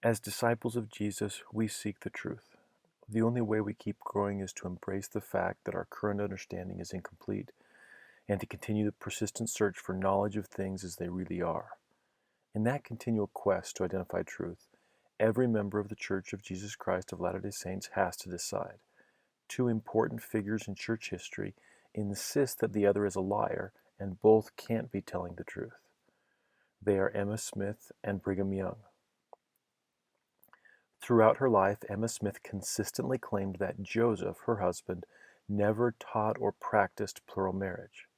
As disciples of Jesus, we seek the truth. The only way we keep growing is to embrace the fact that our current understanding is incomplete and to continue the persistent search for knowledge of things as they really are. In that continual quest to identify truth, every member of the Church of Jesus Christ of Latter-day Saints has to decide. Two important figures in church history insist that the other is a liar, and both can't be telling the truth. They are Emma Smith and Brigham Young. Throughout her life, Emma Smith consistently claimed that Joseph, her husband, never taught or practiced plural marriage.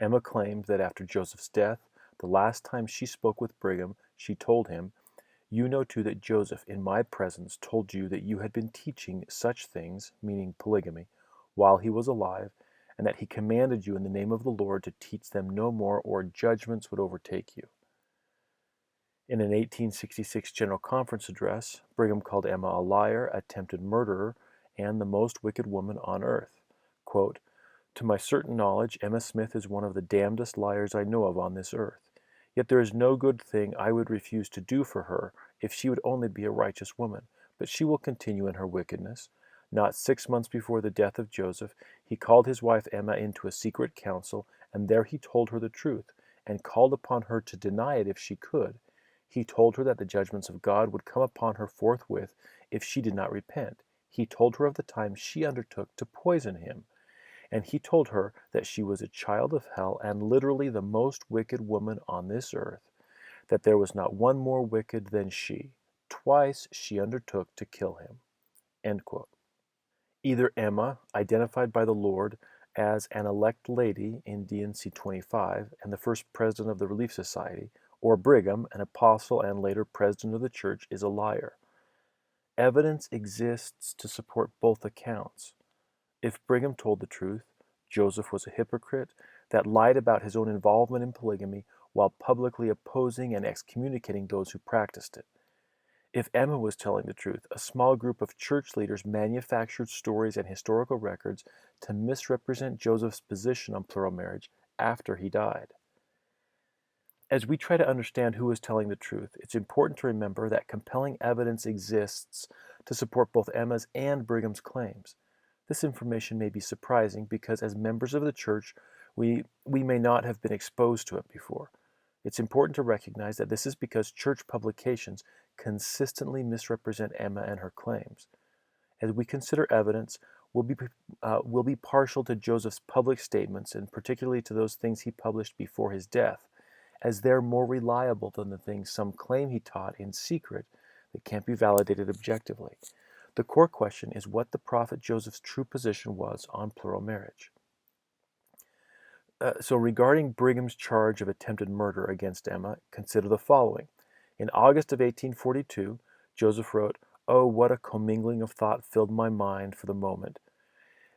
Emma claimed that after Joseph's death, the last time she spoke with Brigham, she told him, "You know too that Joseph, in my presence, told you that you had been teaching such things," meaning polygamy, "while he was alive, and that he commanded you in the name of the Lord to teach them no more, or judgments would overtake you." In an 1866 General Conference address, Brigham called Emma a liar, attempted murderer, and the most wicked woman on earth. Quote, "To my certain knowledge, Emma Smith is one of the damnedest liars I know of on this earth. Yet there is no good thing I would refuse to do for her if she would only be a righteous woman, but she will continue in her wickedness. Not 6 months before the death of Joseph, he called his wife Emma into a secret council, and there he told her the truth, and called upon her to deny it if she could. He told her that the judgments of God would come upon her forthwith if she did not repent. He told her of the time she undertook to poison him. And he told her that she was a child of hell and literally the most wicked woman on this earth, that there was not one more wicked than she. Twice she undertook to kill him." End quote. Either Emma, identified by the Lord as an elect lady in D&C 25 and the first president of the Relief Society, or Brigham, an apostle and later president of the church, is a liar. Evidence exists to support both accounts. If Brigham told the truth, Joseph was a hypocrite that lied about his own involvement in polygamy while publicly opposing and excommunicating those who practiced it. If Emma was telling the truth, a small group of church leaders manufactured stories and historical records to misrepresent Joseph's position on plural marriage after he died. As we try to understand who is telling the truth, it's important to remember that compelling evidence exists to support both Emma's and Brigham's claims. This information may be surprising because as members of the church, we may not have been exposed to it before. It's important to recognize that this is because church publications consistently misrepresent Emma and her claims. As we consider evidence, we'll be partial to Joseph's public statements, and particularly to those things he published before his death, as they're more reliable than the things some claim he taught in secret that can't be validated objectively. The core question is what the prophet Joseph's true position was on plural marriage. So regarding Brigham's charge of attempted murder against Emma, consider the following. In August of 1842, Joseph wrote, "Oh, what a commingling of thought filled my mind for the moment.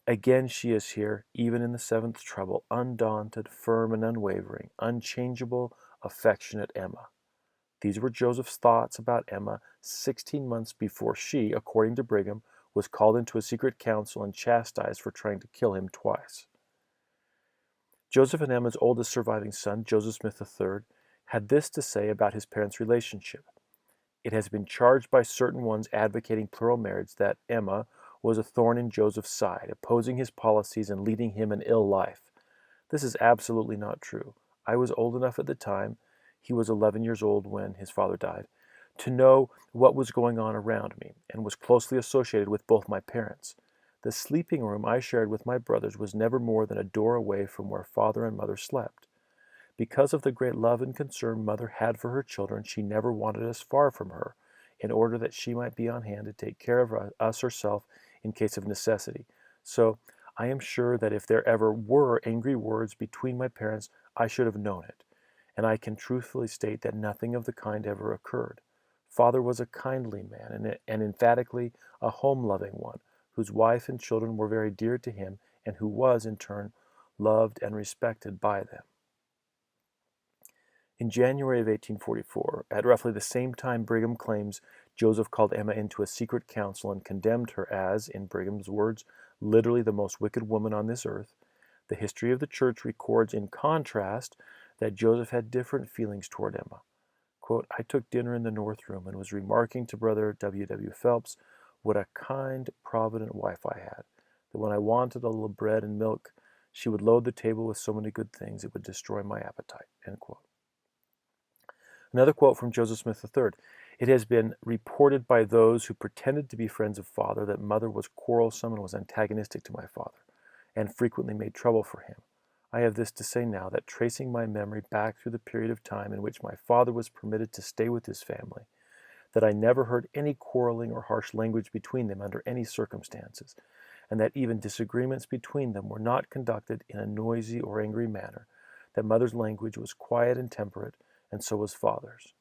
Again she is here, even in the seventh trouble, undaunted, firm, and unwavering, unchangeable, affectionate Emma." These were Joseph's thoughts about Emma 16 months before she, according to Brigham, was called into a secret council and chastised for trying to kill him twice. Joseph and Emma's oldest surviving son, Joseph Smith III, had this to say about his parents' relationship. "It has been charged by certain ones advocating plural marriage that Emma was a thorn in Joseph's side, opposing his policies and leading him an ill life. This is absolutely not true. I was old enough at the time," he was 11 years old when his father died, "to know what was going on around me, and was closely associated with both my parents. The sleeping room I shared with my brothers was never more than a door away from where father and mother slept. Because of the great love and concern mother had for her children, she never wanted us far from her, in order that she might be on hand to take care of us herself in case of necessity. So I am sure that if there ever were angry words between my parents, I should have known it. And I can truthfully state that nothing of the kind ever occurred. Father was a kindly man and emphatically a home-loving one, whose wife and children were very dear to him, and who was, in turn, loved and respected by them." In January of 1844, at roughly the same time Brigham claims Joseph called Emma into a secret council and condemned her as, in Brigham's words, literally the most wicked woman on this earth, the history of the church records in contrast that Joseph had different feelings toward Emma. quote, I took dinner in the North Room and was remarking to Brother W. W. Phelps what a kind, provident wife I had, that when I wanted a little bread and milk, she would load the table with so many good things it would destroy my appetite, end quote. Another quote from Joseph Smith III. It has been reported by those who pretended to be friends of father that mother was quarrelsome and was antagonistic to my father, and frequently made trouble for him. I have this to say now, that tracing my memory back through the period of time in which my father was permitted to stay with his family, that I never heard any quarreling or harsh language between them under any circumstances, and that even disagreements between them were not conducted in a noisy or angry manner, that mother's language was quiet and temperate, and so was father's.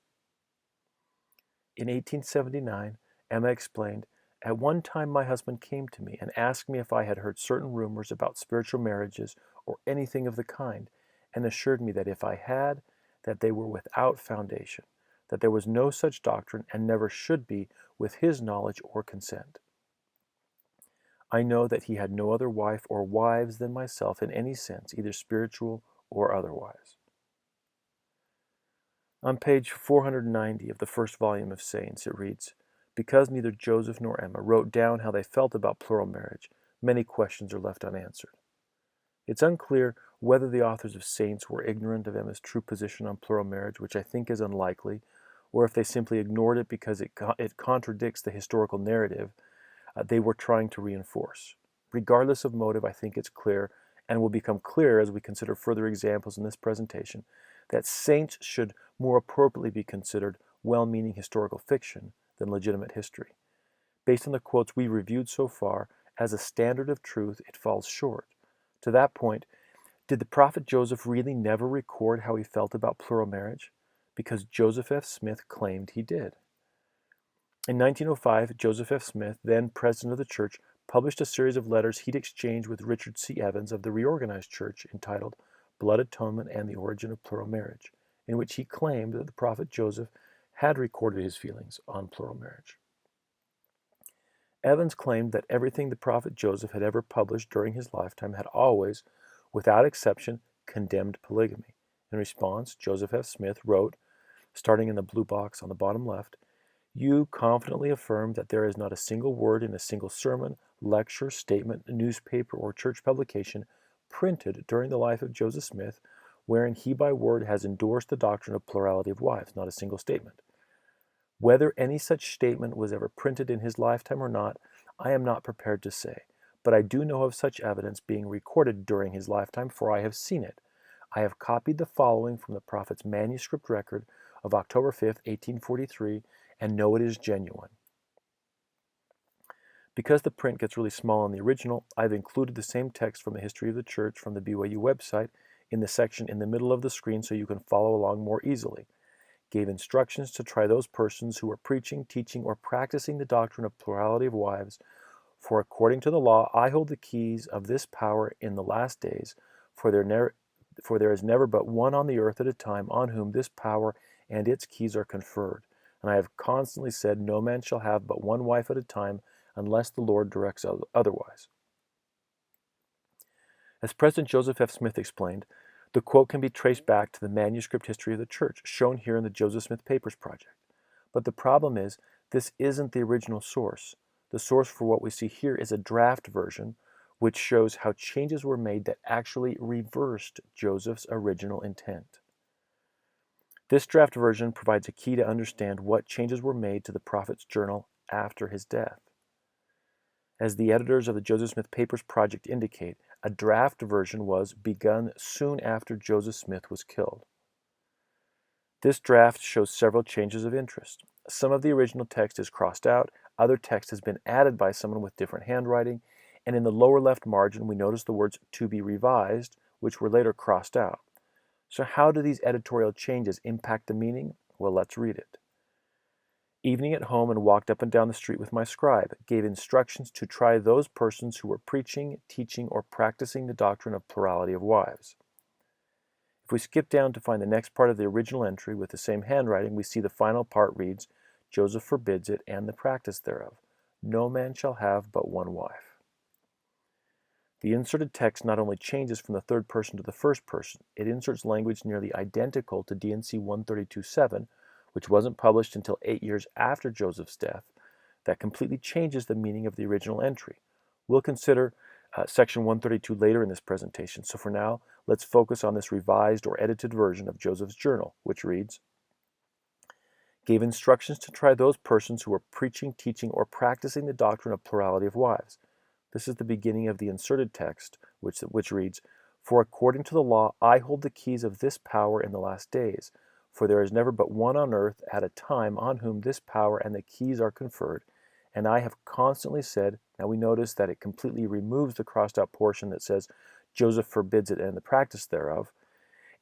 In 1879, Emma explained, at one time my husband came to me and asked me if I had heard certain rumors about spiritual marriages or anything of the kind, and assured me that if I had, that they were without foundation, that there was no such doctrine and never should be with his knowledge or consent. I know that he had no other wife or wives than myself in any sense, either spiritual or otherwise. On page 490 of the first volume of Saints, it reads, because neither Joseph nor Emma wrote down how they felt about plural marriage, many questions are left unanswered. It's unclear whether the authors of Saints were ignorant of Emma's true position on plural marriage, which I think is unlikely, or if they simply ignored it because it contradicts the historical narrative they were trying to reinforce. Regardless of motive, I think it's clear, and will become clear as we consider further examples in this presentation, that Saints should more appropriately be considered well-meaning historical fiction than legitimate history. Based on the quotes we reviewed so far, as a standard of truth, it falls short. To that point, did the prophet Joseph really never record how he felt about plural marriage? Because Joseph F. Smith claimed he did. In 1905, Joseph F. Smith, then president of the church, published a series of letters he'd exchanged with Richard C. Evans of the Reorganized Church entitled Blood Atonement and the Origin of Plural Marriage, in which he claimed that the prophet Joseph had recorded his feelings on plural marriage. Evans claimed that everything the prophet Joseph had ever published during his lifetime had always, without exception, condemned polygamy. In response, Joseph F. Smith wrote, starting in the blue box on the bottom left, you confidently affirm that there is not a single word in a single sermon, lecture, statement, newspaper, or church publication printed during the life of Joseph Smith wherein he by word has endorsed the doctrine of plurality of wives, not a single statement. Whether any such statement was ever printed in his lifetime or not, I am not prepared to say, but I do know of such evidence being recorded during his lifetime, for I have seen it. I have copied the following from the prophet's manuscript record of October 5, 1843, and know it is genuine. Because the print gets really small on the original, I've included the same text from the History of the Church from the BYU website in the section in the middle of the screen so you can follow along more easily. Gave instructions to try those persons who are preaching, teaching, or practicing the doctrine of plurality of wives, for according to the law I hold the keys of this power in the last days, for there is never but one on the earth at a time on whom this power and its keys are conferred. And I have constantly said, no man shall have but one wife at a time, unless the Lord directs otherwise. As President Joseph F. Smith explained, the quote can be traced back to the manuscript history of the church, shown here in the Joseph Smith Papers Project. But the problem is, this isn't the original source. The source for what we see here is a draft version, which shows how changes were made that actually reversed Joseph's original intent. This draft version provides a key to understand what changes were made to the prophet's journal after his death. As the editors of the Joseph Smith Papers Project indicate, a draft version was begun soon after Joseph Smith was killed. This draft shows several changes of interest. Some of the original text is crossed out, other text has been added by someone with different handwriting, and in the lower left margin we notice the words "to be revised," which were later crossed out. So how do these editorial changes impact the meaning? Well, let's read it. Evening at home and walked up and down the street with my scribe, gave instructions to try those persons who were preaching, teaching, or practicing the doctrine of plurality of wives. If we skip down to find the next part of the original entry with the same handwriting, we see the final part reads, Joseph forbids it and the practice thereof. No man shall have but one wife. The inserted text not only changes from the third person to the first person, it inserts language nearly identical to D&C 132.7, which wasn't published until 8 years after Joseph's death, that completely changes the meaning of the original entry. We'll consider section 132 later in this presentation, so for now, let's focus on this revised or edited version of Joseph's journal, which reads, gave instructions to try those persons who were preaching, teaching, or practicing the doctrine of plurality of wives. This is the beginning of the inserted text, which reads, for according to the law, I hold the keys of this power in the last days. For there is never but one on earth at a time on whom this power and the keys are conferred. And I have constantly said, now we notice that it completely removes the crossed out portion that says, Joseph forbids it and the practice thereof,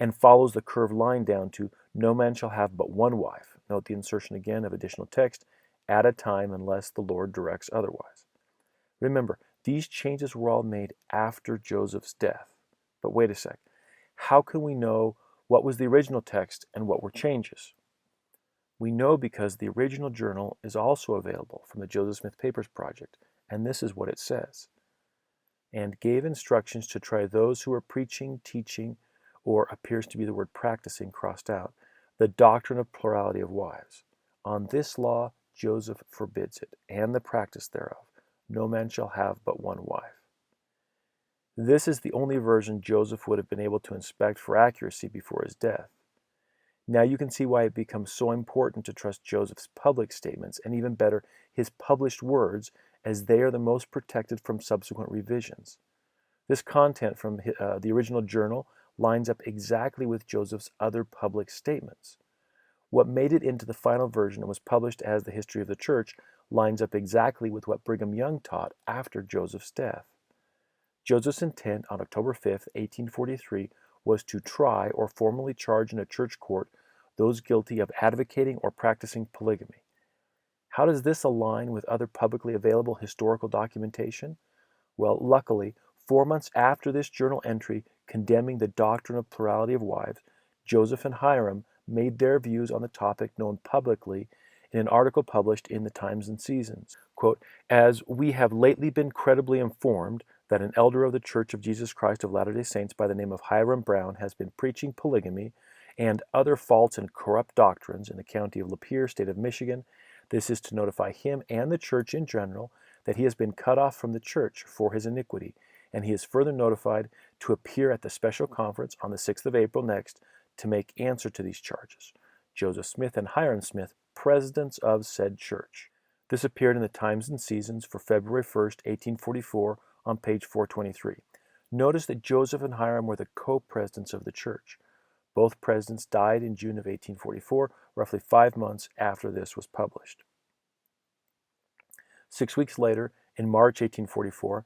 and follows the curved line down to, no man shall have but one wife. Note the insertion again of additional text, at a time unless the Lord directs otherwise. Remember, these changes were all made after Joseph's death. But wait a sec. How can we know what was the original text and what were changes? We know because the original journal is also available from the Joseph Smith Papers Project, and this is what it says. And gave instructions to try those who were preaching, teaching, or appears to be the word practicing crossed out, the doctrine of plurality of wives. On this law, Joseph forbids it, and the practice thereof. No man shall have but one wife. This is the only version Joseph would have been able to inspect for accuracy before his death. Now you can see why it becomes so important to trust Joseph's public statements, and even better, his published words, as they are the most protected from subsequent revisions. This content from the original journal lines up exactly with Joseph's other public statements. What made it into the final version and was published as the History of the Church lines up exactly with what Brigham Young taught after Joseph's death. Joseph's intent on October 5, 1843, was to try or formally charge in a church court those guilty of advocating or practicing polygamy. How does this align with other publicly available historical documentation? Well, luckily, 4 months after this journal entry condemning the doctrine of plurality of wives, Joseph and Hyrum made their views on the topic known publicly in an article published in the Times and Seasons. Quote, as we have lately been credibly informed that an elder of the Church of Jesus Christ of Latter-day Saints by the name of Hyrum Brown has been preaching polygamy and other false and corrupt doctrines in the county of Lapeer, state of Michigan, this is to notify him and the church in general that he has been cut off from the church for his iniquity, and he is further notified to appear at the special conference on the 6th of April next to make answer to these charges. Joseph Smith and Hyrum Smith, presidents of said church. This appeared in the Times and Seasons for February 1st, 1844, on page 423. Notice that Joseph and Hyrum were the co-presidents of the church. Both presidents died in June of 1844, roughly 5 months after this was published. 6 weeks later, in March 1844,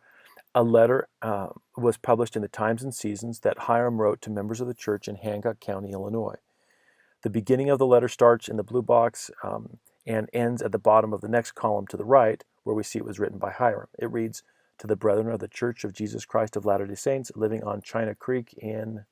a letter was published in the Times and Seasons that Hyrum wrote to members of the church in Hancock County, Illinois. The beginning of the letter starts in the blue box and ends at the bottom of the next column to the right, where we see it was written by Hyrum. It reads, to the brethren of the Church of Jesus Christ of Latter-day Saints living on China Creek in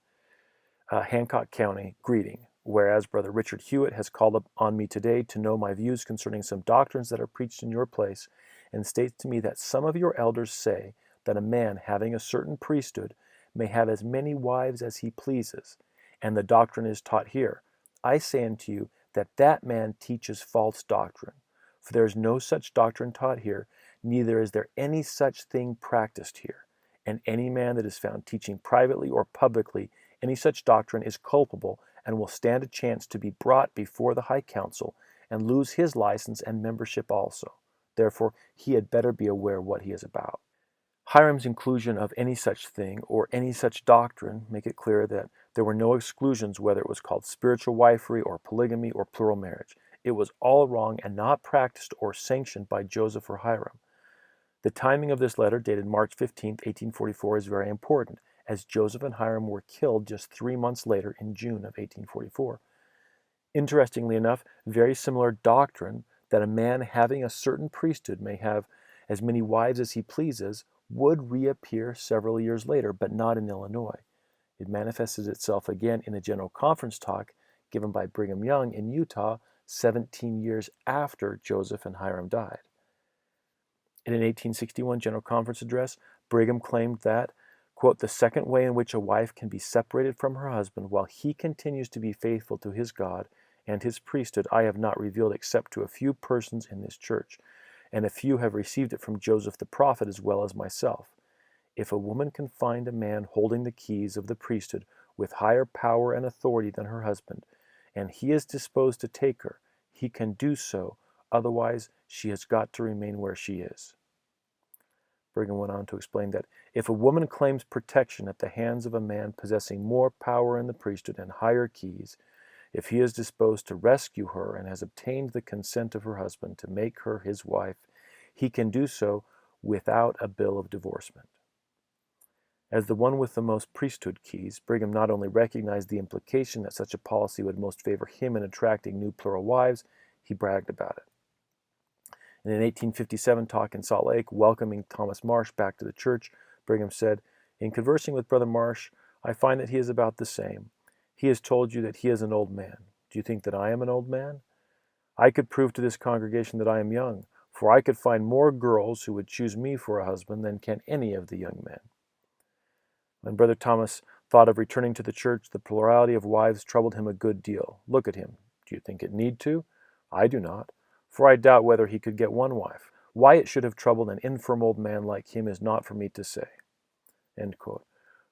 Hancock County, greeting. Whereas Brother Richard Hewitt has called on me today to know my views concerning some doctrines that are preached in your place, and states to me that some of your elders say that a man having a certain priesthood may have as many wives as he pleases, and the doctrine is taught here. I say unto you that that man teaches false doctrine, for there is no such doctrine taught here, neither is there any such thing practiced here. And any man that is found teaching privately or publicly any such doctrine is culpable and will stand a chance to be brought before the high council and lose his license and membership also. Therefore, he had better be aware what he is about. Hyrum's inclusion of any such thing or any such doctrine make it clear that there were no exclusions whether it was called spiritual wifery or polygamy or plural marriage. It was all wrong and not practiced or sanctioned by Joseph or Hyrum. The timing of this letter, dated March 15, 1844, is very important, as Joseph and Hyrum were killed just 3 months later in June of 1844. Interestingly enough, very similar doctrine that a man having a certain priesthood may have as many wives as he pleases would reappear several years later, but not in Illinois. It manifested itself again in a general conference talk given by Brigham Young in Utah 17 years after Joseph and Hyrum died. In an 1861 General Conference address, Brigham claimed that, quote, the second way in which a wife can be separated from her husband while he continues to be faithful to his God and his priesthood I have not revealed except to a few persons in this church, and a few have received it from Joseph the prophet as well as myself. If a woman can find a man holding the keys of the priesthood with higher power and authority than her husband, and he is disposed to take her, he can do so, otherwise she has got to remain where she is. Brigham went on to explain that if a woman claims protection at the hands of a man possessing more power in the priesthood and higher keys, if he is disposed to rescue her and has obtained the consent of her husband to make her his wife, he can do so without a bill of divorcement. As the one with the most priesthood keys, Brigham not only recognized the implication that such a policy would most favor him in attracting new plural wives, he bragged about it. In an 1857 talk in Salt Lake, welcoming Thomas Marsh back to the church, Brigham said, "In conversing with Brother Marsh, I find that he is about the same. He has told you that he is an old man. Do you think that I am an old man? I could prove to this congregation that I am young, for I could find more girls who would choose me for a husband than can any of the young men." When Brother Thomas thought of returning to the church, the plurality of wives troubled him a good deal. Look at him. Do you think it need to? I do not, for I doubt whether he could get one wife. Why it should have troubled an infirm old man like him is not for me to say. End quote.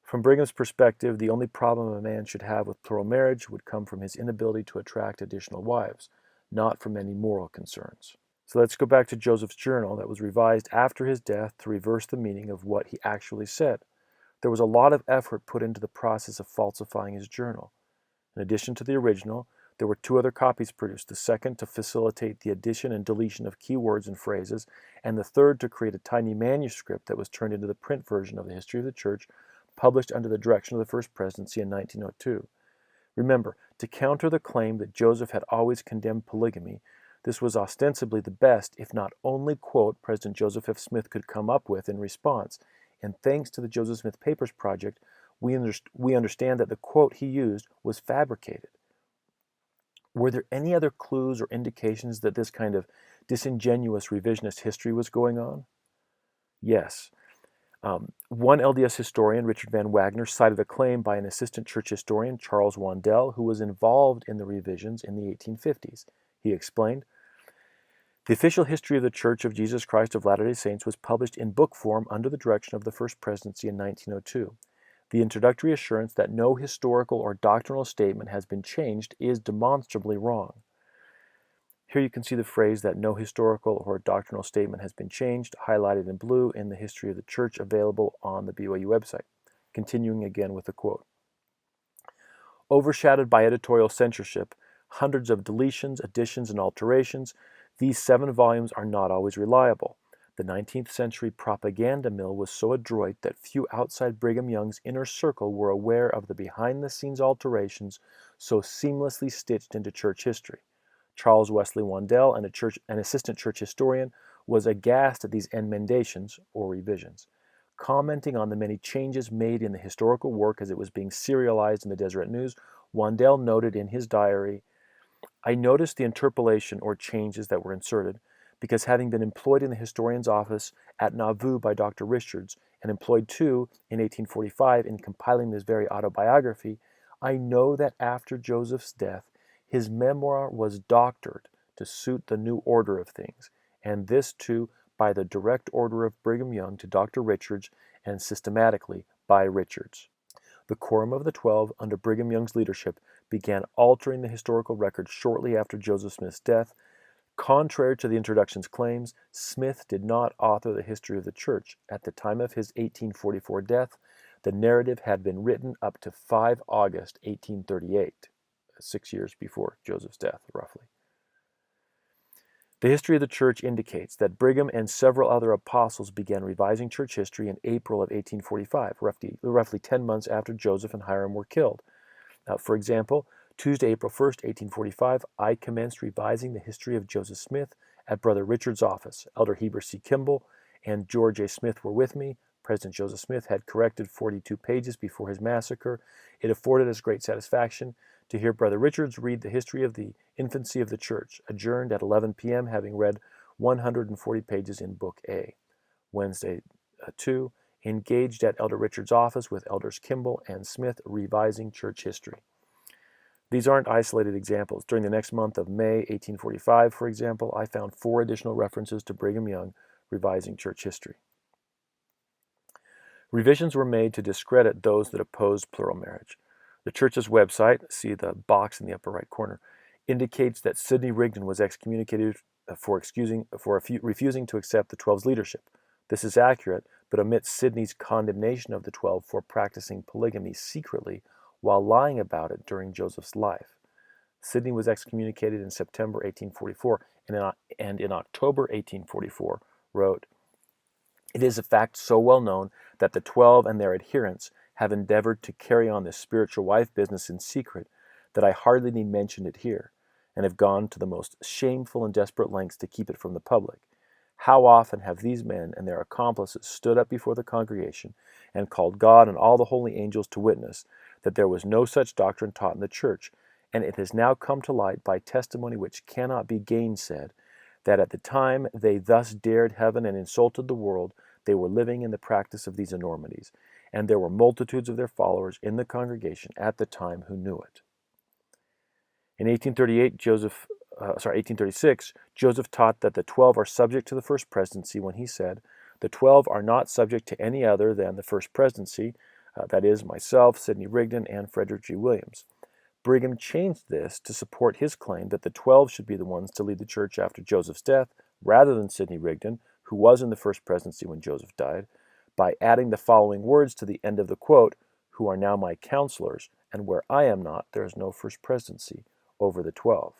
From Brigham's perspective, the only problem a man should have with plural marriage would come from his inability to attract additional wives, not from any moral concerns. So let's go back to Joseph's journal that was revised after his death to reverse the meaning of what he actually said. There was a lot of effort put into the process of falsifying his journal. In addition to the original, there were 2 other copies produced, the second to facilitate the addition and deletion of key words and phrases, and the third to create a tiny manuscript that was turned into the print version of the History of the Church, published under the direction of the First Presidency in 1902. Remember, to counter the claim that Joseph had always condemned polygamy, this was ostensibly the best, if not only, quote President Joseph F. Smith could come up with in response, and thanks to the Joseph Smith Papers Project, we understand that the quote he used was fabricated. Were there any other clues or indications that this kind of disingenuous revisionist history was going on? Yes. One LDS historian, Richard Van Wagner, cited a claim by an assistant church historian, Charles Wandell, who was involved in the revisions in the 1850s. He explained, "The official history of the Church of Jesus Christ of Latter-day Saints was published in book form under the direction of the First Presidency in 1902. The introductory assurance that no historical or doctrinal statement has been changed is demonstrably wrong." Here you can see the phrase that no historical or doctrinal statement has been changed, highlighted in blue in the History of the Church available on the BYU website. Continuing again with the quote. "Overshadowed by editorial censorship, hundreds of deletions, additions, and alterations, these 7 volumes are not always reliable. The 19th century propaganda mill was so adroit that few outside Brigham Young's inner circle were aware of the behind-the-scenes alterations so seamlessly stitched into church history. Charles Wesley Wandell, an assistant church historian, was aghast at these emendations, or revisions. Commenting on the many changes made in the historical work as it was being serialized in the Deseret News, Wandell noted in his diary, 'I noticed the interpolation or changes that were inserted, because having been employed in the historian's office at Nauvoo by Dr. Richards, and employed too in 1845 in compiling this very autobiography, I know that after Joseph's death, his memoir was doctored to suit the new order of things, and this too by the direct order of Brigham Young to Dr. Richards, and systematically by Richards. The Quorum of the 12, under Brigham Young's leadership, began altering the historical record shortly after Joseph Smith's death. Contrary to the introduction's claims, Smith did not author the history of the church. At the time of his 1844 death, the narrative had been written up to 5 August 1838, 6 years before Joseph's death, roughly. The history of the church indicates that Brigham and several other apostles began revising church history in April of 1845, roughly 10 months after Joseph and Hyrum were killed. For example, Tuesday, April 1st, 1845, I commenced revising the history of Joseph Smith at Brother Richard's office. Elder Heber C. Kimball and George A. Smith were with me. President Joseph Smith had corrected 42 pages before his massacre. It afforded us great satisfaction to hear Brother Richards read the history of the infancy of the church, adjourned at 11 p.m., having read 140 pages in Book A. Wednesday, 2, engaged at Elder Richards' office with Elders Kimball and Smith revising church history. These aren't isolated examples. During the next month of May 1845, for example, I found 4 additional references to Brigham Young revising church history. Revisions were made to discredit those that opposed plural marriage. The church's website, see the box in the upper right corner, indicates that Sidney Rigdon was excommunicated for refusing to accept the 12's leadership. This is accurate, but omits Sidney's condemnation of the 12 for practicing polygamy secretly while lying about it during Joseph's life. Sidney was excommunicated in September 1844, and in October 1844 wrote, "It is a fact so well known that the 12 and their adherents have endeavored to carry on this spiritual wife business in secret that I hardly need mention it here, and have gone to the most shameful and desperate lengths to keep it from the public. How often have these men and their accomplices stood up before the congregation and called God and all the holy angels to witness that there was no such doctrine taught in the church, and it has now come to light by testimony which cannot be gainsaid, that at the time they thus dared heaven and insulted the world, they were living in the practice of these enormities, and there were multitudes of their followers in the congregation at the time who knew it." In 1836, Joseph taught that the 12 are subject to the first presidency when he said, "The 12 are not subject to any other than the first presidency, that is, myself, Sidney Rigdon, and Frederick G. Williams." Brigham changed this to support his claim that the 12 should be the ones to lead the church after Joseph's death, rather than Sidney Rigdon, who was in the first presidency when Joseph died, by adding the following words to the end of the quote, "who are now my counselors, and where I am not, there is no first presidency over the 12.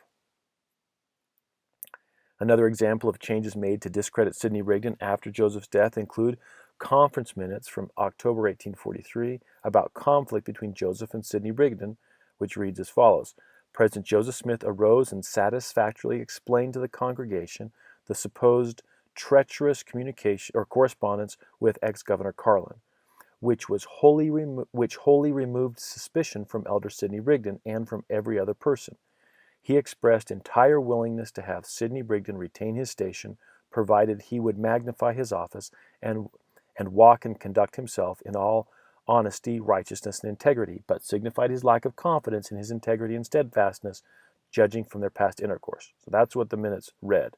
Another example of changes made to discredit Sidney Rigdon after Joseph's death include conference minutes from October 1843 about conflict between Joseph and Sidney Rigdon, which reads as follows. President Joseph Smith arose and satisfactorily explained to the congregation the supposed treacherous communication or correspondence with ex-Governor Carlin, which wholly removed suspicion from Elder Sidney Rigdon and from every other person. He expressed entire willingness to have Sidney Rigdon retain his station, provided he would magnify his office and walk and conduct himself in all honesty, righteousness, and integrity, but signified his lack of confidence in his integrity and steadfastness, judging from their past intercourse. So that's what the minutes read.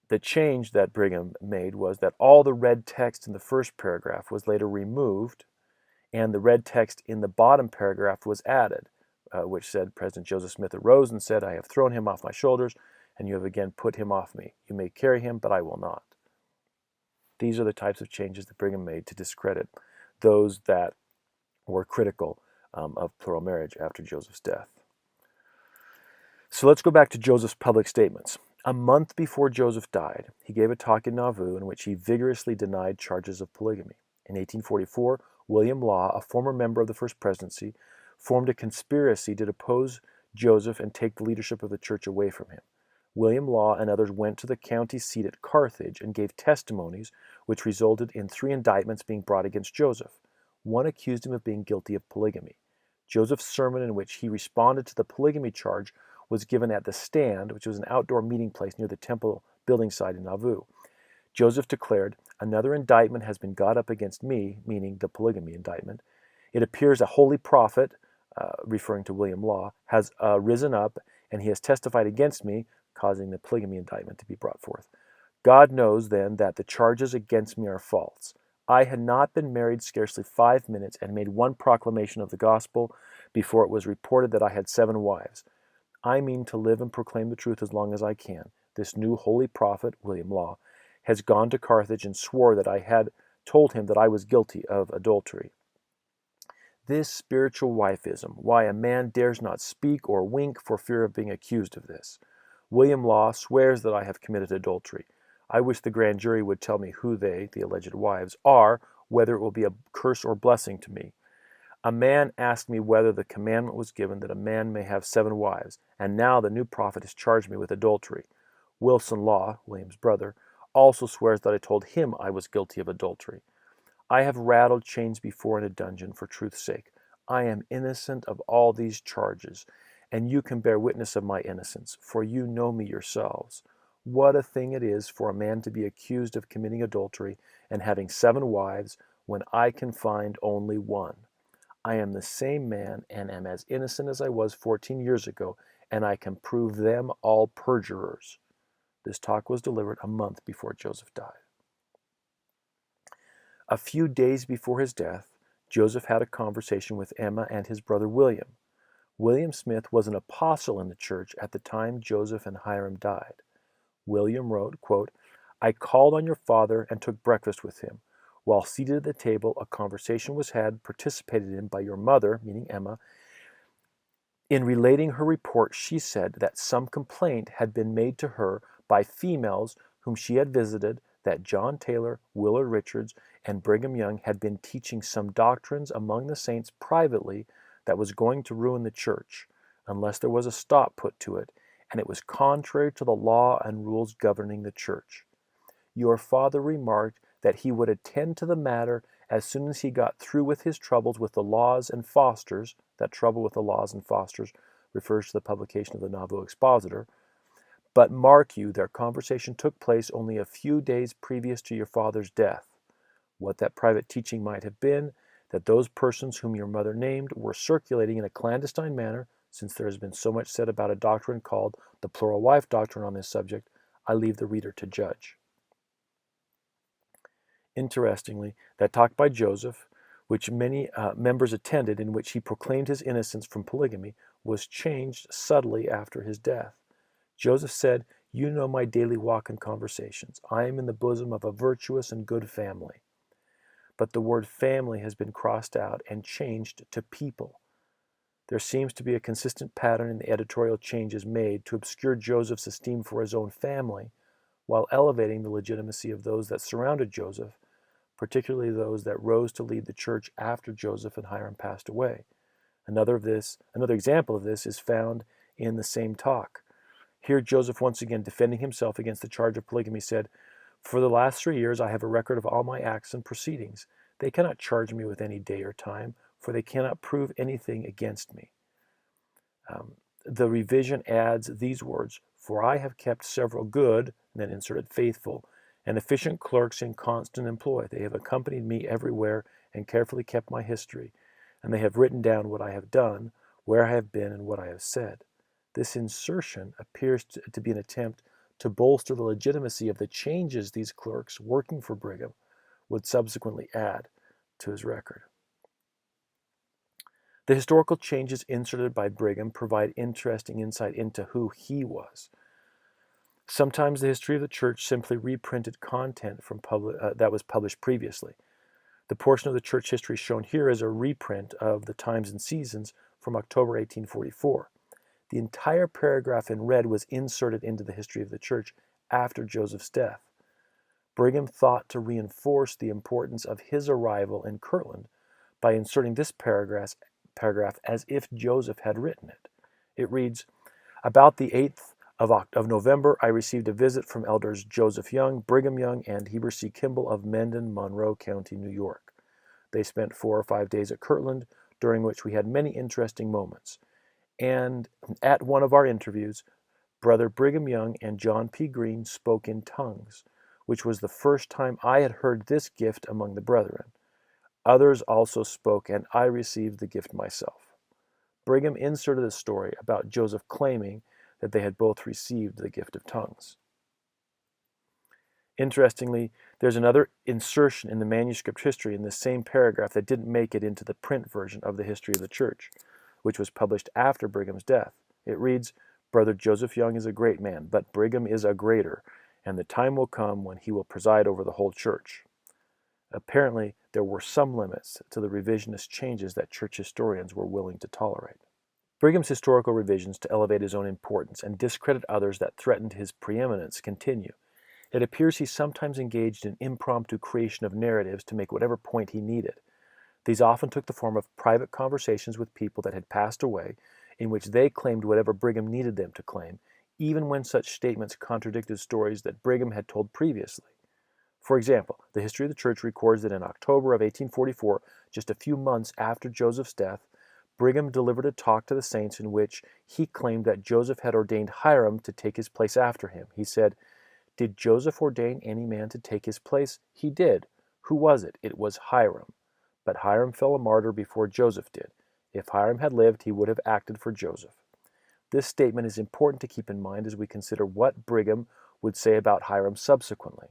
The change that Brigham made was that all the red text in the first paragraph was later removed, and the red text in the bottom paragraph was added, which said, President Joseph Smith arose and said, I have thrown him off my shoulders, and you have again put him off me. You may carry him, but I will not. These are the types of changes that Brigham made to discredit those that were critical of plural marriage after Joseph's death. So let's go back to Joseph's public statements. A month before Joseph died, he gave a talk in Nauvoo in which he vigorously denied charges of polygamy. In 1844, William Law, a former member of the First Presidency, formed a conspiracy to depose Joseph and take the leadership of the church away from him. William Law and others went to the county seat at Carthage and gave testimonies which resulted in 3 indictments being brought against Joseph. One accused him of being guilty of polygamy. Joseph's sermon in which he responded to the polygamy charge was given at the Stand, which was an outdoor meeting place near the temple building site in Nauvoo. Joseph declared, another indictment has been got up against me, meaning the polygamy indictment. It appears a holy prophet, referring to William Law, has risen up, and he has testified against me, causing the polygamy indictment to be brought forth. God knows, then, that the charges against me are false. I had not been married scarcely 5 minutes and made one proclamation of the gospel before it was reported that I had 7 wives. I mean to live and proclaim the truth as long as I can. This new holy prophet, William Law, has gone to Carthage and swore that I had told him that I was guilty of adultery. This spiritual wifism, why a man dares not speak or wink for fear of being accused of this. William Law swears that I have committed adultery. I wish the grand jury would tell me who they, the alleged wives, are, whether it will be a curse or blessing to me. A man asked me whether the commandment was given that a man may have 7 wives, and now the new prophet has charged me with adultery. Wilson Law, William's brother, also swears that I told him I was guilty of adultery. I have rattled chains before in a dungeon for truth's sake. I am innocent of all these charges, and you can bear witness of my innocence, for you know me yourselves. What a thing it is for a man to be accused of committing adultery and having 7 wives when I can find only one. I am the same man and am as innocent as I was 14 years ago, and I can prove them all perjurers. This talk was delivered a month before Joseph died. A few days before his death, Joseph had a conversation with Emma and his brother William. William Smith was an apostle in the church at the time Joseph and Hyrum died. William wrote, quote, I called on your father and took breakfast with him. While seated at the table, a conversation was had, participated in by your mother, meaning Emma. In relating her report, she said that some complaint had been made to her by females whom she had visited that John Taylor, Willard Richards, and Brigham Young had been teaching some doctrines among the saints privately that was going to ruin the church, unless there was a stop put to it, and it was contrary to the law and rules governing the church. Your father remarked that he would attend to the matter as soon as he got through with his troubles with the laws and fosters. That trouble with the laws and fosters refers to the publication of the Nauvoo Expositor. But mark you, their conversation took place only a few days previous to your father's death. What that private teaching might have been, that those persons whom your mother named were circulating in a clandestine manner, since there has been so much said about a doctrine called the plural wife doctrine on this subject, I leave the reader to judge. Interestingly, that talk by Joseph, which many members attended, in which he proclaimed his innocence from polygamy, was changed subtly after his death. Joseph said, You know my daily walk and conversations. I am in the bosom of a virtuous and good family. But the word family has been crossed out and changed to people. There seems to be a consistent pattern in the editorial changes made to obscure Joseph's esteem for his own family, while elevating the legitimacy of those that surrounded Joseph, particularly those that rose to lead the church after Joseph and Hyrum passed away. Another example of this is found in the same talk. Here Joseph, once again defending himself against the charge of polygamy, said, For the last 3 years I have a record of all my acts and proceedings. They cannot charge me with any day or time, for they cannot prove anything against me. The revision adds these words, For I have kept several good, and then inserted faithful, and efficient clerks in constant employ. They have accompanied me everywhere and carefully kept my history, and they have written down what I have done, where I have been, and what I have said. This insertion appears to be an attempt to bolster the legitimacy of the changes these clerks working for Brigham would subsequently add to his record. The historical changes inserted by Brigham provide interesting insight into who he was. Sometimes the history of the church simply reprinted content from that was published previously. The portion of the church history shown here is a reprint of the Times and Seasons from October 1844. The entire paragraph in red was inserted into the history of the church after Joseph's death. Brigham thought to reinforce the importance of his arrival in Kirtland by inserting this paragraph as if Joseph had written it. It reads, About the 8th of November, I received a visit from elders Joseph Young, Brigham Young, and Heber C. Kimball of Mendon, Monroe County, New York. They spent 4 or 5 days at Kirtland, during which we had many interesting moments. And at one of our interviews, Brother Brigham Young and John P. Green spoke in tongues, which was the first time I had heard this gift among the brethren. Others also spoke, and I received the gift myself. Brigham inserted a story about Joseph claiming that they had both received the gift of tongues. Interestingly, there's another insertion in the manuscript history in this same paragraph that didn't make it into the print version of the history of the church, which was published after Brigham's death. It reads, Brother Joseph Young is a great man, but Brigham is a greater, and the time will come when he will preside over the whole church. Apparently, there were some limits to the revisionist changes that church historians were willing to tolerate. Brigham's historical revisions to elevate his own importance and discredit others that threatened his preeminence continue. It appears he sometimes engaged in impromptu creation of narratives to make whatever point he needed. These often took the form of private conversations with people that had passed away, in which they claimed whatever Brigham needed them to claim, even when such statements contradicted stories that Brigham had told previously. For example, the history of the church records that in October of 1844, just a few months after Joseph's death, Brigham delivered a talk to the saints in which he claimed that Joseph had ordained Hyrum to take his place after him. He said, Did Joseph ordain any man to take his place? He did. Who was it? It was Hyrum. But Hyrum fell a martyr before Joseph did. If Hyrum had lived, he would have acted for Joseph. This statement is important to keep in mind as we consider what Brigham would say about Hyrum subsequently.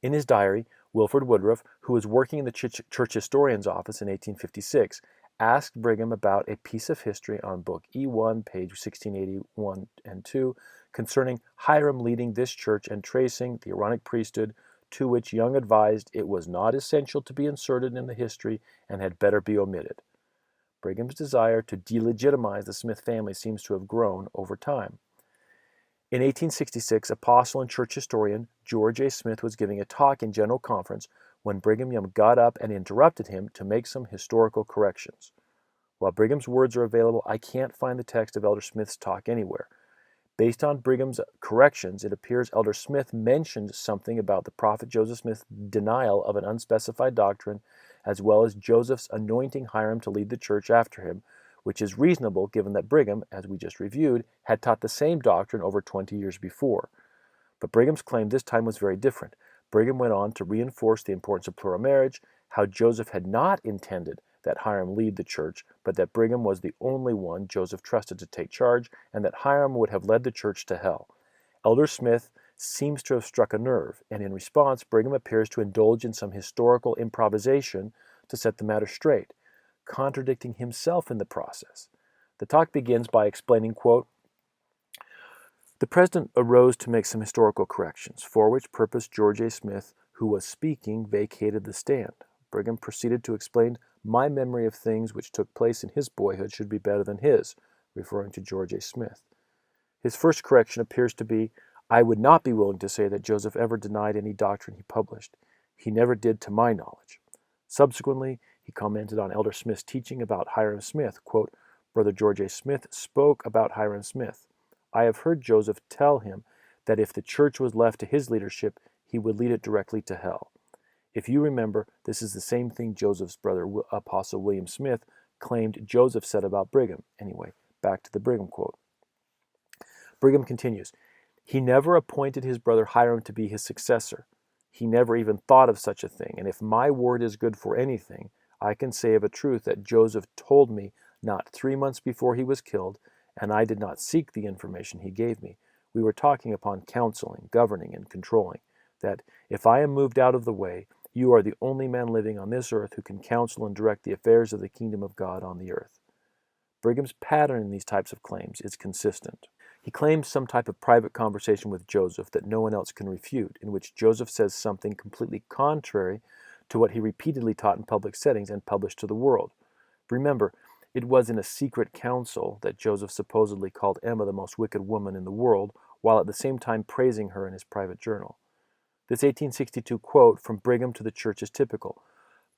In his diary, Wilford Woodruff, who was working in the church historian's office in 1856, asked Brigham about a piece of history on Book E1, page 1681 and 2, concerning Hyrum leading this church and tracing the Aaronic priesthood, to which Young advised it was not essential to be inserted in the history and had better be omitted. Brigham's desire to delegitimize the Smith family seems to have grown over time. In 1866, apostle and church historian George A. Smith was giving a talk in General Conference when Brigham Young got up and interrupted him to make some historical corrections. While Brigham's words are available, I can't find the text of Elder Smith's talk anywhere. Based on Brigham's corrections, it appears Elder Smith mentioned something about the prophet Joseph Smith's denial of an unspecified doctrine, as well as Joseph's anointing Hyrum to lead the church after him, which is reasonable given that Brigham, as we just reviewed, had taught the same doctrine over 20 years before. But Brigham's claim this time was very different. Brigham went on to reinforce the importance of plural marriage, how Joseph had not intended that Hyrum lead the church, but that Brigham was the only one Joseph trusted to take charge, and that Hyrum would have led the church to hell. Elder Smith seems to have struck a nerve, and in response, Brigham appears to indulge in some historical improvisation to set the matter straight, contradicting himself in the process. The talk begins by explaining, quote, "The president arose to make some historical corrections, for which purpose George A. Smith, who was speaking, vacated the stand. Brigham proceeded to explain, my memory of things which took place in his boyhood should be better than his," referring to George A. Smith. His first correction appears to be, I would not be willing to say that Joseph ever denied any doctrine he published. He never did to my knowledge. Subsequently, he commented on Elder Smith's teaching about Hyrum Smith, quote, "Brother George A. Smith spoke about Hyrum Smith. I have heard Joseph tell him that if the church was left to his leadership, he would lead it directly to hell. If you remember, this is the same thing Joseph's brother, Apostle William Smith, claimed Joseph said about Brigham." Anyway, back to the Brigham quote. Brigham continues, "He never appointed his brother Hyrum to be his successor. He never even thought of such a thing, and if my word is good for anything, I can say of a truth that Joseph told me not 3 months before he was killed, and I did not seek the information he gave me. We were talking upon counseling, governing, and controlling, that if I am moved out of the way, you are the only man living on this earth who can counsel and direct the affairs of the kingdom of God on the earth." Brigham's pattern in these types of claims is consistent. He claims some type of private conversation with Joseph that no one else can refute, in which Joseph says something completely contrary to what he repeatedly taught in public settings and published to the world. Remember, it was in a secret council that Joseph supposedly called Emma the most wicked woman in the world, while at the same time praising her in his private journal. This 1862 quote from Brigham to the church is typical.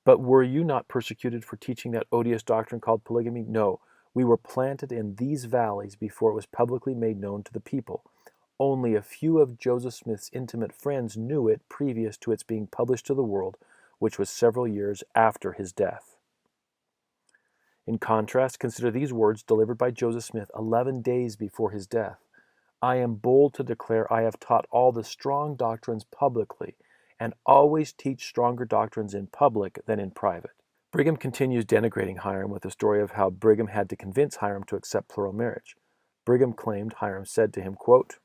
"But were you not persecuted for teaching that odious doctrine called polygamy? No. We were planted in these valleys before it was publicly made known to the people. Only a few of Joseph Smith's intimate friends knew it previous to its being published to the world, which was several years after his death." In contrast, consider these words delivered by Joseph Smith 11 days before his death. "I am bold to declare I have taught all the strong doctrines publicly, and always teach stronger doctrines in public than in private." Brigham continues denigrating Hyrum with the story of how Brigham had to convince Hyrum to accept plural marriage. Brigham claimed Hyrum said to him, quote,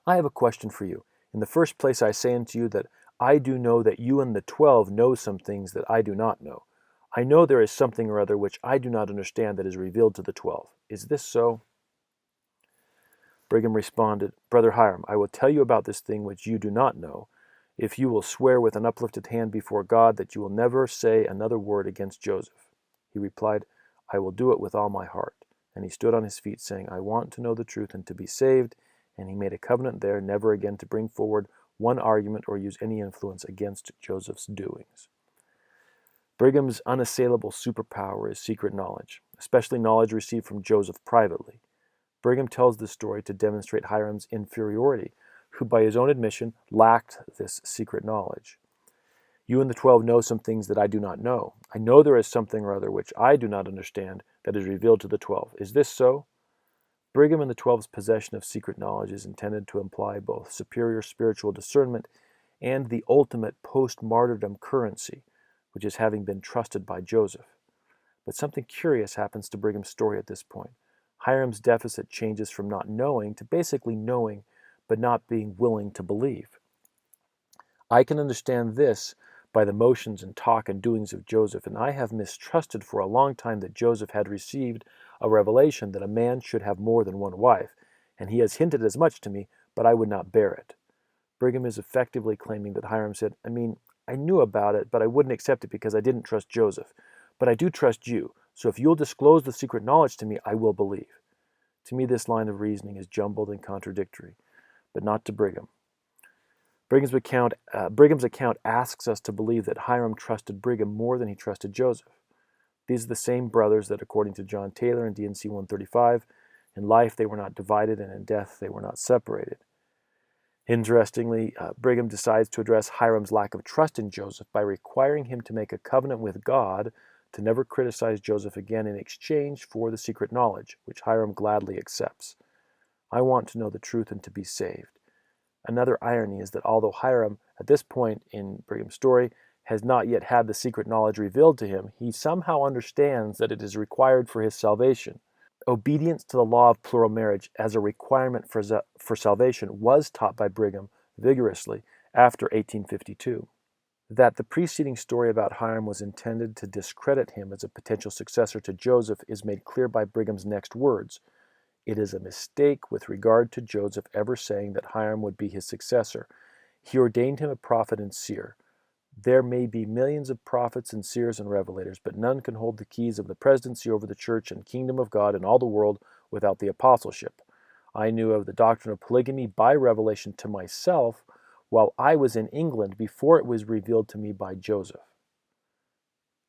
"I have a question for you. In the first place I say unto you that I do know that you and the 12 know some things that I do not know. I know there is something or other which I do not understand that is revealed to the 12. Is this so?" Brigham responded, "Brother Hyrum, I will tell you about this thing which you do not know, if you will swear with an uplifted hand before God that you will never say another word against Joseph." He replied, "I will do it with all my heart." And he stood on his feet, saying, "I want to know the truth and to be saved." And he made a covenant there never again to bring forward one argument or use any influence against Joseph's doings. Brigham's unassailable superpower is secret knowledge, especially knowledge received from Joseph privately. Brigham tells this story to demonstrate Hyrum's inferiority, who by his own admission lacked this secret knowledge. "You and the 12 know some things that I do not know. I know there is something or other which I do not understand that is revealed to the 12. Is this so?" Brigham and the 12's possession of secret knowledge is intended to imply both superior spiritual discernment and the ultimate post-martyrdom currency, which is having been trusted by Joseph. But something curious happens to Brigham's story at this point. Hyrum's deficit changes from not knowing to basically knowing, but not being willing to believe. I can understand this by the motions and talk and doings of Joseph, and I have mistrusted for a long time that Joseph had received a revelation that a man should have more than one wife, and he has hinted as much to me, but I would not bear it. Brigham is effectively claiming that Hyrum said, I knew about it, but I wouldn't accept it because I didn't trust Joseph. But I do trust you, so if you'll disclose the secret knowledge to me, I will believe. To me, this line of reasoning is jumbled and contradictory, but not to Brigham. Brigham's account asks us to believe that Hyrum trusted Brigham more than he trusted Joseph. These are the same brothers that, according to John Taylor in D&C 135, in life they were not divided, and in death they were not separated. Interestingly, Brigham decides to address Hyrum's lack of trust in Joseph by requiring him to make a covenant with God to never criticize Joseph again in exchange for the secret knowledge, which Hyrum gladly accepts. I want to know the truth and to be saved. Another irony is that although Hyrum, at this point in Brigham's story, has not yet had the secret knowledge revealed to him, he somehow understands that it is required for his salvation. Obedience to the law of plural marriage as a requirement for salvation was taught by Brigham vigorously after 1852. That the preceding story about Hyrum was intended to discredit him as a potential successor to Joseph is made clear by Brigham's next words. It is a mistake with regard to Joseph ever saying that Hyrum would be his successor. He ordained him a prophet and seer. There may be millions of prophets and seers and revelators, but none can hold the keys of the presidency over the church and kingdom of God in all the world without the apostleship. I knew of the doctrine of polygamy by revelation to myself while I was in England before it was revealed to me by Joseph.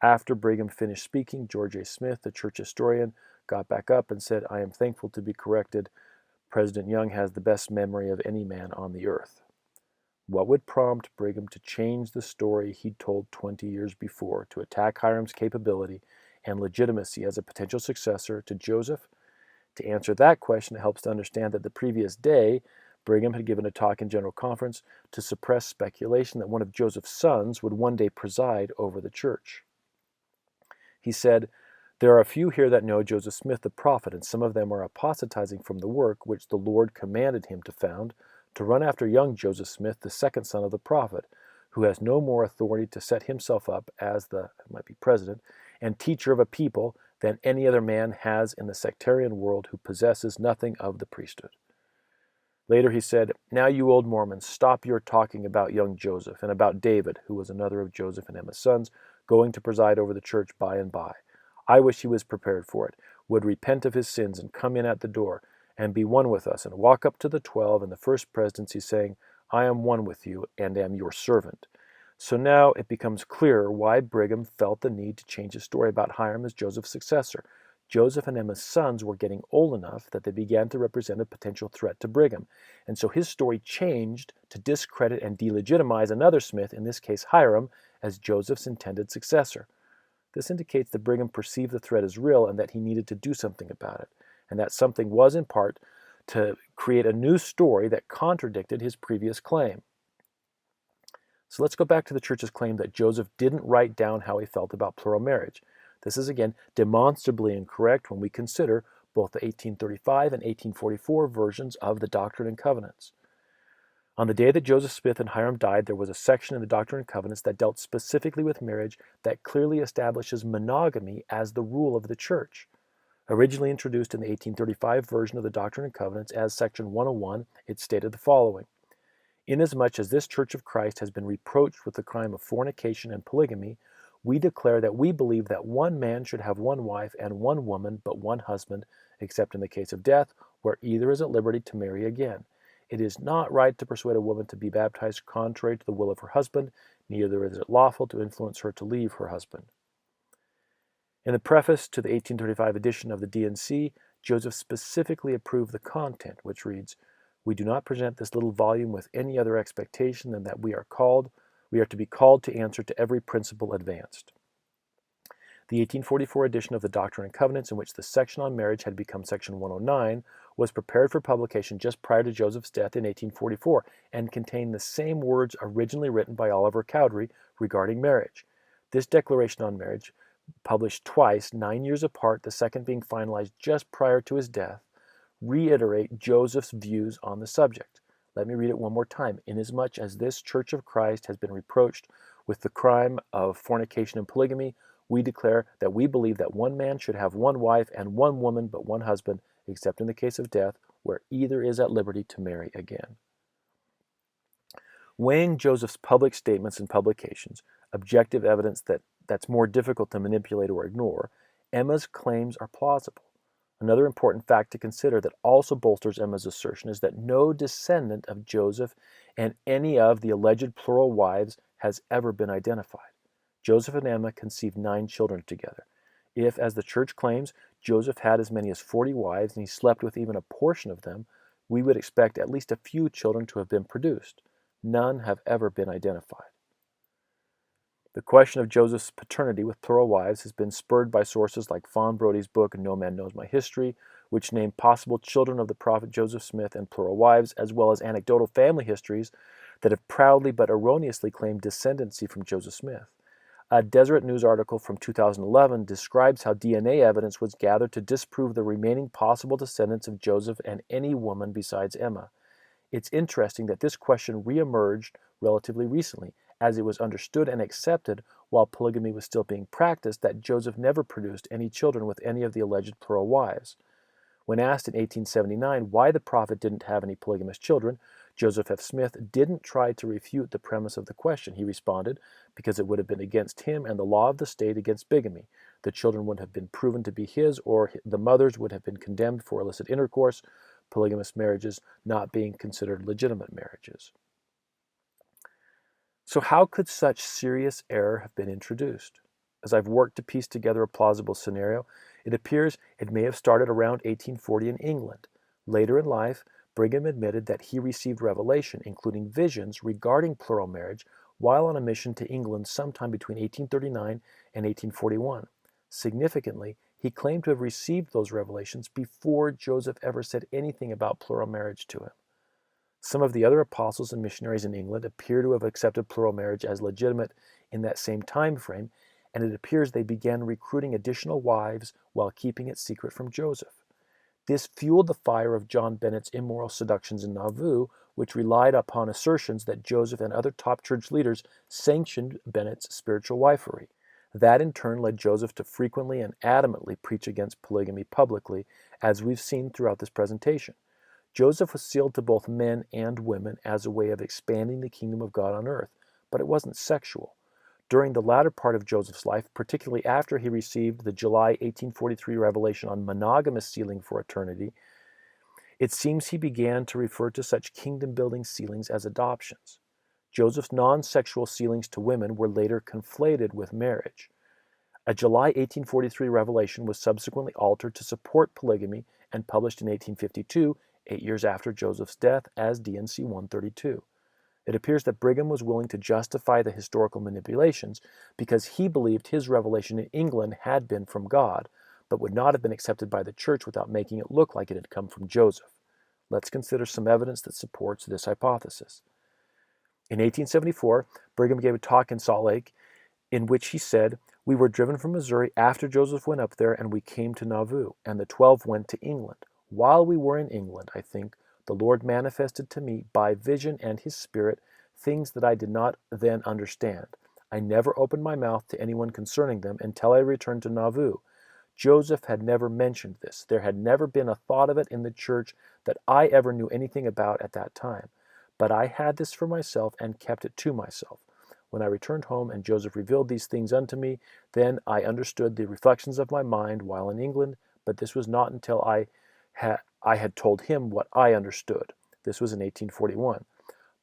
After Brigham finished speaking, George A. Smith, the church historian, got back up and said, I am thankful to be corrected. President Young has the best memory of any man on the earth. What would prompt Brigham to change the story he'd told 20 years before to attack Hyrum's capability and legitimacy as a potential successor to Joseph? To answer that question, it helps to understand that the previous day, Brigham had given a talk in General Conference to suppress speculation that one of Joseph's sons would one day preside over the church. He said, There are a few here that know Joseph Smith the prophet, and some of them are apostatizing from the work which the Lord commanded him to found, to run after young Joseph Smith, the second son of the prophet, who has no more authority to set himself up as president and teacher of a people than any other man has in the sectarian world who possesses nothing of the priesthood. Later he said, Now you old Mormons, stop your talking about young Joseph and about David, who was another of Joseph and Emma's sons, going to preside over the church by and by. I wish he was prepared for it, would repent of his sins and come in at the door, and be one with us, and walk up to the 12 in the first presidency, saying, I am one with you, and am your servant. So now it becomes clearer why Brigham felt the need to change his story about Hyrum as Joseph's successor. Joseph and Emma's sons were getting old enough that they began to represent a potential threat to Brigham, and so his story changed to discredit and delegitimize another Smith, in this case Hyrum, as Joseph's intended successor. This indicates that Brigham perceived the threat as real and that he needed to do something about it, and that something was in part to create a new story that contradicted his previous claim. So let's go back to the church's claim that Joseph didn't write down how he felt about plural marriage. This is again demonstrably incorrect when we consider both the 1835 and 1844 versions of the Doctrine and Covenants. On the day that Joseph Smith and Hyrum died, there was a section in the Doctrine and Covenants that dealt specifically with marriage that clearly establishes monogamy as the rule of the church. Originally introduced in the 1835 version of the Doctrine and Covenants as Section 101, it stated the following: Inasmuch as this Church of Christ has been reproached with the crime of fornication and polygamy, we declare that we believe that one man should have one wife and one woman but one husband, except in the case of death, where either is at liberty to marry again. It is not right to persuade a woman to be baptized contrary to the will of her husband, neither is it lawful to influence her to leave her husband. In the preface to the 1835 edition of the D&C, Joseph specifically approved the content, which reads, We do not present this little volume with any other expectation than that we are to be called to answer to every principle advanced. The 1844 edition of the Doctrine and Covenants, in which the section on marriage had become section 109, was prepared for publication just prior to Joseph's death in 1844 and contained the same words originally written by Oliver Cowdery regarding marriage. This declaration on marriage, published twice, 9 years apart, the second being finalized just prior to his death, reiterate Joseph's views on the subject. Let me read it one more time. Inasmuch as this Church of Christ has been reproached with the crime of fornication and polygamy, we declare that we believe that one man should have one wife and one woman but one husband, except in the case of death, where either is at liberty to marry again. Weighing Joseph's public statements and publications, objective evidence that's more difficult to manipulate or ignore, Emma's claims are plausible. Another important fact to consider that also bolsters Emma's assertion is that no descendant of Joseph and any of the alleged plural wives has ever been identified. Joseph and Emma conceived 9 children together. If, as the church claims, Joseph had as many as 40 wives and he slept with even a portion of them, we would expect at least a few children to have been produced. None have ever been identified. The question of Joseph's paternity with plural wives has been spurred by sources like Fawn Brody's book, No Man Knows My History, which named possible children of the prophet Joseph Smith and plural wives, as well as anecdotal family histories that have proudly but erroneously claimed descendancy from Joseph Smith. A Deseret News article from 2011 describes how DNA evidence was gathered to disprove the remaining possible descendants of Joseph and any woman besides Emma. It's interesting that this question reemerged relatively recently, as it was understood and accepted while polygamy was still being practiced that Joseph never produced any children with any of the alleged plural wives. When asked in 1879 why the prophet didn't have any polygamous children, Joseph F. Smith didn't try to refute the premise of the question. He responded, because it would have been against him and the law of the state against bigamy. The children would have been proven to be his, or the mothers would have been condemned for illicit intercourse, polygamous marriages not being considered legitimate marriages. So how could such serious error have been introduced? As I've worked to piece together a plausible scenario, it appears it may have started around 1840 in England. Later in life, Brigham admitted that he received revelation, including visions regarding plural marriage, while on a mission to England sometime between 1839 and 1841. Significantly, he claimed to have received those revelations before Joseph ever said anything about plural marriage to him. Some of the other apostles and missionaries in England appear to have accepted plural marriage as legitimate in that same time frame, and it appears they began recruiting additional wives while keeping it secret from Joseph. This fueled the fire of John Bennett's immoral seductions in Nauvoo, which relied upon assertions that Joseph and other top church leaders sanctioned Bennett's spiritual wifery. That in turn led Joseph to frequently and adamantly preach against polygamy publicly, as we've seen throughout this presentation. Joseph was sealed to both men and women as a way of expanding the kingdom of God on earth, but it wasn't sexual. During the latter part of Joseph's life, particularly after he received the July 1843 revelation on monogamous sealing for eternity, it seems he began to refer to such kingdom-building sealings as adoptions. Joseph's non-sexual sealings to women were later conflated with marriage. A July 1843 revelation was subsequently altered to support polygamy and published in 1852, 8 years after Joseph's death, as D&C 132. It appears that Brigham was willing to justify the historical manipulations because he believed his revelation in England had been from God, but would not have been accepted by the church without making it look like it had come from Joseph. Let's consider some evidence that supports this hypothesis. In 1874, Brigham gave a talk in Salt Lake in which he said, "We were driven from Missouri after Joseph went up there, and we came to Nauvoo, and the 12 went to England. While we were in England, I think, the Lord manifested to me by vision and his Spirit things that I did not then understand. I never opened my mouth to anyone concerning them until I returned to Nauvoo. Joseph had never mentioned this. There had never been a thought of it in the church that I ever knew anything about at that time. But I had this for myself and kept it to myself. When I returned home and Joseph revealed these things unto me, then I understood the reflections of my mind while in England, but this was not until I had told him what I understood." This was in 1841.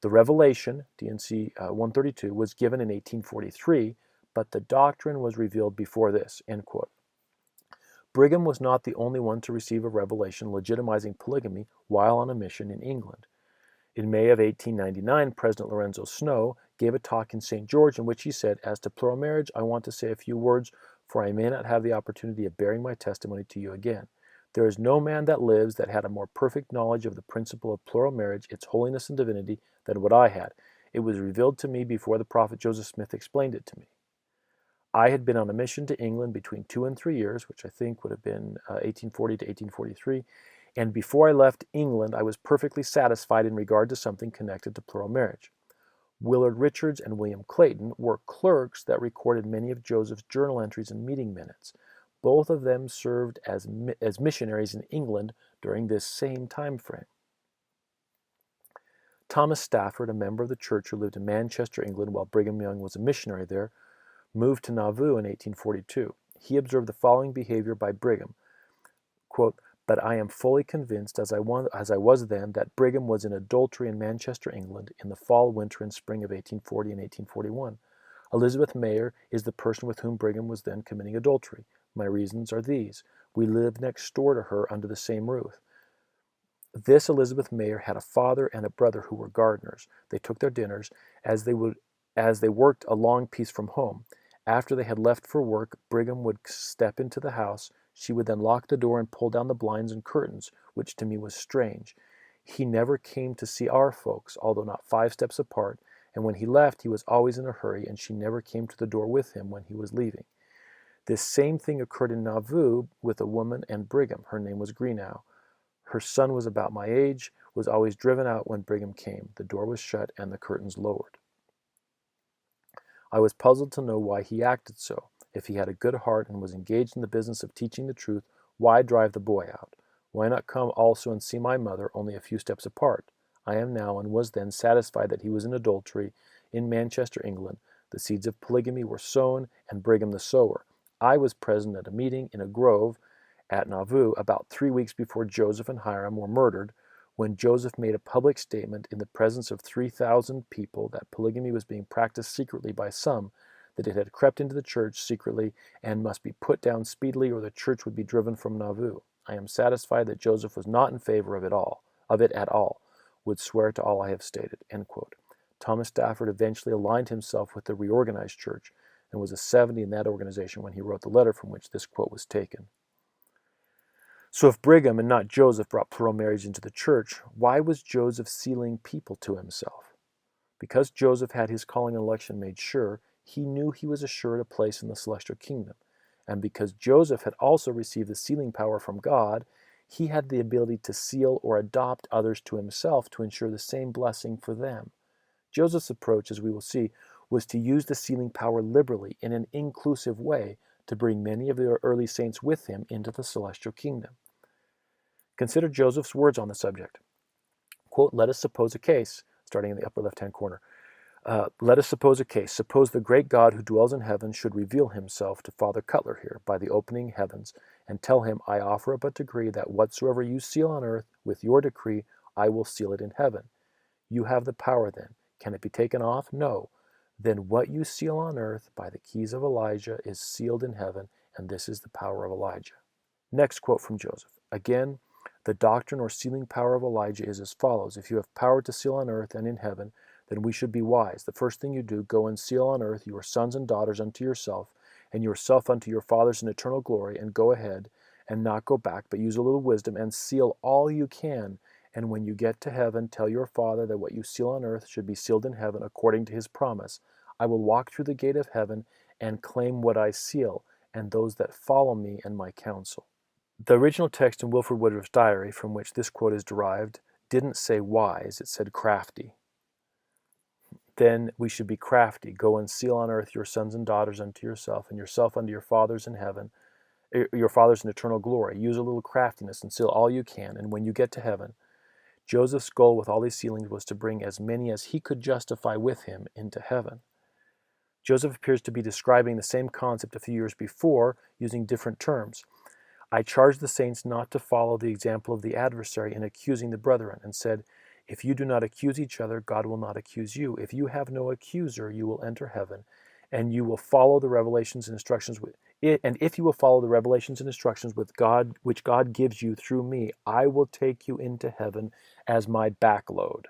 The revelation, D&C 132, was given in 1843, but the doctrine was revealed before this, end quote. Brigham was not the only one to receive a revelation legitimizing polygamy while on a mission in England. In May of 1899, President Lorenzo Snow gave a talk in St. George in which he said, "As to plural marriage, I want to say a few words, for I may not have the opportunity of bearing my testimony to you again. There is no man that lives that had a more perfect knowledge of the principle of plural marriage, its holiness and divinity, than what I had. It was revealed to me before the prophet Joseph Smith explained it to me. I had been on a mission to England between 2 and 3 years, which I think would have been 1840 to 1843, and before I left England, I was perfectly satisfied in regard to something connected to plural marriage. Willard Richards and William Clayton were clerks that recorded many of Joseph's journal entries and meeting minutes. Both of them served as missionaries in England during this same time frame. Thomas Stafford, a member of the church who lived in Manchester, England, while Brigham Young was a missionary there, moved to Nauvoo in 1842. He observed the following behavior by Brigham, quote, "But I am fully convinced, as I was then, that Brigham was in adultery in Manchester, England, in the fall, winter, and spring of 1840 and 1841. Elizabeth Mayer is the person with whom Brigham was then committing adultery. My reasons are these. We lived next door to her under the same roof. This Elizabeth Mayer had a father and a brother who were gardeners. They took their dinners as they worked a long piece from home. After they had left for work, Brigham would step into the house. She would then lock the door and pull down the blinds and curtains, which to me was strange. He never came to see our folks, although not 5 steps apart, and when he left, he was always in a hurry, and she never came to the door with him when he was leaving. This same thing occurred in Nauvoo with a woman and Brigham. Her name was Greenough. Her son was about my age, was always driven out when Brigham came. The door was shut and the curtains lowered. I was puzzled to know why he acted so. If he had a good heart and was engaged in the business of teaching the truth, why drive the boy out? Why not come also and see my mother, only a few steps apart? I am now and was then satisfied that he was in adultery in Manchester, England. The seeds of polygamy were sown, and Brigham the sower. I was present at a meeting in a grove at Nauvoo about 3 weeks before Joseph and Hyrum were murdered, when Joseph made a public statement in the presence of 3,000 people that polygamy was being practiced secretly by some, that it had crept into the church secretly and must be put down speedily or the church would be driven from Nauvoo. I am satisfied that Joseph was not in favor of it at all, would swear to all I have stated." End quote. Thomas Stafford eventually aligned himself with the reorganized church and was a 70 in that organization when he wrote the letter from which this quote was taken. So if Brigham and not Joseph brought plural marriage into the church, why was Joseph sealing people to himself? Because Joseph had his calling and election made sure, he knew he was assured a place in the celestial kingdom. And because Joseph had also received the sealing power from God, he had the ability to seal or adopt others to himself to ensure the same blessing for them. Joseph's approach, as we will see, was to use the sealing power liberally in an inclusive way to bring many of the early saints with him into the celestial kingdom. Consider Joseph's words on the subject. Quote, "Let us suppose a case," starting in the upper left-hand corner. "Let us suppose a case. Suppose the great God who dwells in heaven should reveal himself to Father Cutler here by the opening heavens and tell him, I offer up a decree that whatsoever you seal on earth with your decree, I will seal it in heaven. You have the power then. Can it be taken off? No. Then what you seal on earth by the keys of Elijah is sealed in heaven, and this is the power of Elijah." Next quote from Joseph. Again, the doctrine or sealing power of Elijah is as follows. If you have power to seal on earth and in heaven, then we should be wise. The first thing you do, go and seal on earth your sons and daughters unto yourself, and yourself unto your fathers in eternal glory, and go ahead and not go back, but use a little wisdom and seal all you can. And when you get to heaven, tell your Father that what you seal on earth should be sealed in heaven according to his promise. I will walk through the gate of heaven and claim what I seal, and those that follow me and my counsel. The original text in Wilford Woodruff's diary, from which this quote is derived, didn't say wise, it said crafty. Then we should be crafty. Go and seal on earth your sons and daughters unto yourself, and yourself unto your fathers in heaven, your fathers in eternal glory. Use a little craftiness and seal all you can, and when you get to heaven, Joseph's goal with all these sealings was to bring as many as he could justify with him into heaven. Joseph appears to be describing the same concept a few years before, using different terms. I charged the saints not to follow the example of the adversary in accusing the brethren, and said, if you do not accuse each other, God will not accuse you. If you have no accuser, you will enter heaven, and you will follow the revelations and instructions with it. And if you will follow the revelations and instructions with God, which God gives you through me, I will take you into heaven as my backload.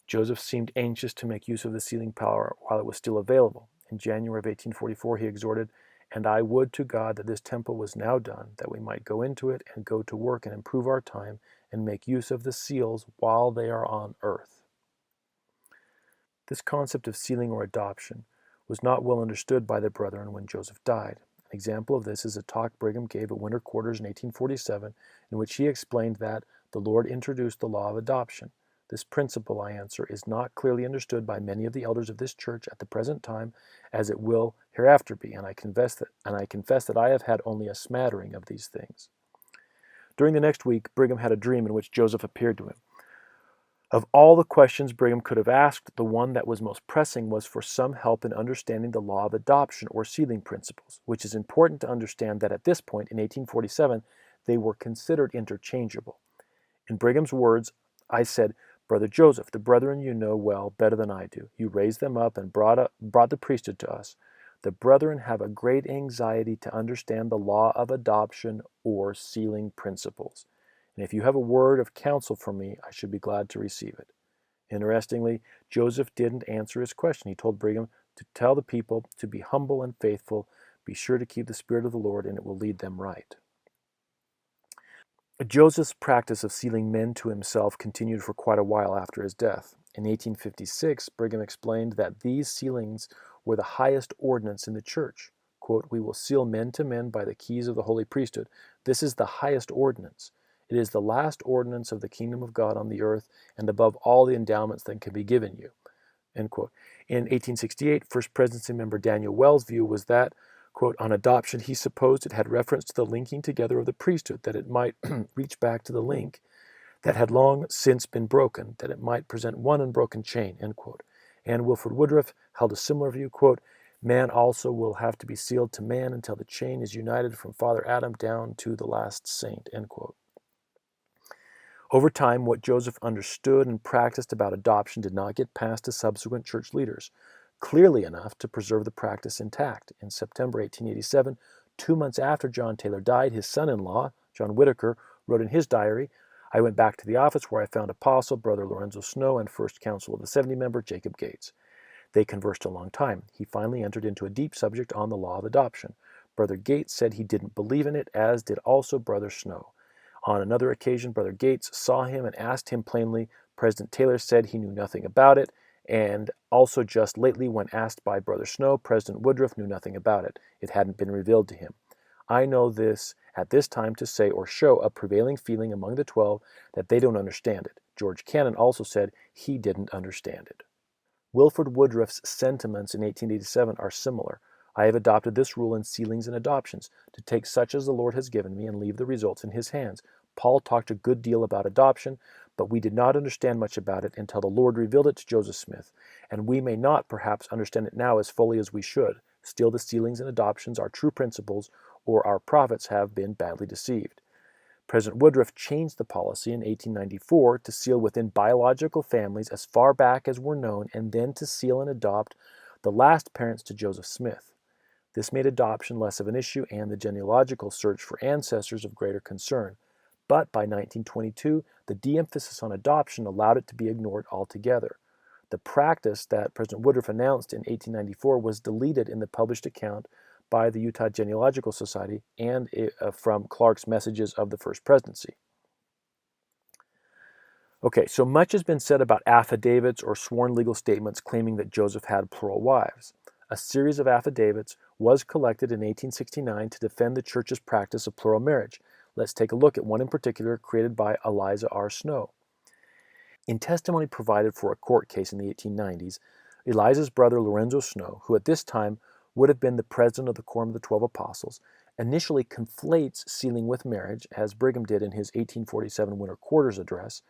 Joseph seemed anxious to make use of the sealing power while it was still available. In January of 1844, he exhorted, And I would to God that this temple was now done, that we might go into it and go to work and improve our time and make use of the seals while they are on earth. This concept of sealing or adoption was not well understood by the brethren when Joseph died. An example of this is a talk Brigham gave at winter quarters in 1847, in which he explained that the Lord introduced the law of adoption. This principle, I answer, is not clearly understood by many of the elders of this church at the present time, as it will hereafter be, and I confess that I have had only a smattering of these things. During the next week, Brigham had a dream in which Joseph appeared to him. Of all the questions Brigham could have asked, the one that was most pressing was for some help in understanding the law of adoption or sealing principles, which is important to understand that at this point, in 1847, they were considered interchangeable. In Brigham's words, I said, "Brother Joseph, the brethren you know well, better than I do. You raised them up and brought the priesthood to us. The brethren have a great anxiety to understand the law of adoption or sealing principles. And if you have a word of counsel from me, I should be glad to receive it." Interestingly, Joseph didn't answer his question. He told Brigham to tell the people to be humble and faithful, be sure to keep the Spirit of the Lord, and it will lead them right. Joseph's practice of sealing men to himself continued for quite a while after his death. In 1856, Brigham explained that these sealings were the highest ordinance in the church. Quote, "We will seal men to men by the keys of the holy priesthood. This is the highest ordinance. It is the last ordinance of the kingdom of God on the earth, and above all the endowments that can be given you." End quote. In 1868, First Presidency member Daniel Wells' view was that, quote, "On adoption, he supposed it had reference to the linking together of the priesthood, that it might reach back to the link that had long since been broken, that it might present one unbroken chain," end quote. And Wilford Woodruff held a similar view, quote, "Man also will have to be sealed to man until the chain is united from Father Adam down to the last saint," end quote. Over time, what Joseph understood and practiced about adoption did not get past to subsequent church leaders, clearly enough to preserve the practice intact. In September 1887, 2 months after John Taylor died, his son-in-law, John Whitaker, wrote in his diary, "I went back to the office where I found Apostle Brother Lorenzo Snow and First Council of the 70 member Jacob Gates. They conversed a long time. He finally entered into a deep subject on the law of adoption. Brother Gates said he didn't believe in it, as did also Brother Snow. On another occasion, Brother Gates saw him and asked him plainly. President Taylor said he knew nothing about it, and also just lately when asked by Brother Snow, President Woodruff knew nothing about it. It hadn't been revealed to him. I know this at this time to say or show a prevailing feeling among the 12 that they don't understand it. George Cannon also said he didn't understand it." Wilford Woodruff's sentiments in 1887 are similar. "I have adopted this rule in sealings and adoptions, to take such as the Lord has given me and leave the results in his hands. Paul talked a good deal about adoption, but we did not understand much about it until the Lord revealed it to Joseph Smith, and we may not, perhaps, understand it now as fully as we should. Still, the sealings and adoptions are true principles, or our prophets have been badly deceived." President Woodruff changed the policy in 1894 to seal within biological families as far back as were known, and then to seal and adopt the last parents to Joseph Smith. This made adoption less of an issue and the genealogical search for ancestors of greater concern. But by 1922, the de-emphasis on adoption allowed it to be ignored altogether. The practice that President Woodruff announced in 1894 was deleted in the published account by the Utah Genealogical Society and from Clark's Messages of the First Presidency. Okay, so much has been said about affidavits or sworn legal statements claiming that Joseph had plural wives. A series of affidavits was collected in 1869 to defend the church's practice of plural marriage. Let's take a look at one in particular created by Eliza R. Snow. In testimony provided for a court case in the 1890s, Eliza's brother Lorenzo Snow, who at this time would have been the president of the Quorum of the 12 Apostles, initially conflates sealing with marriage, as Brigham did in his 1847 Winter Quarters address,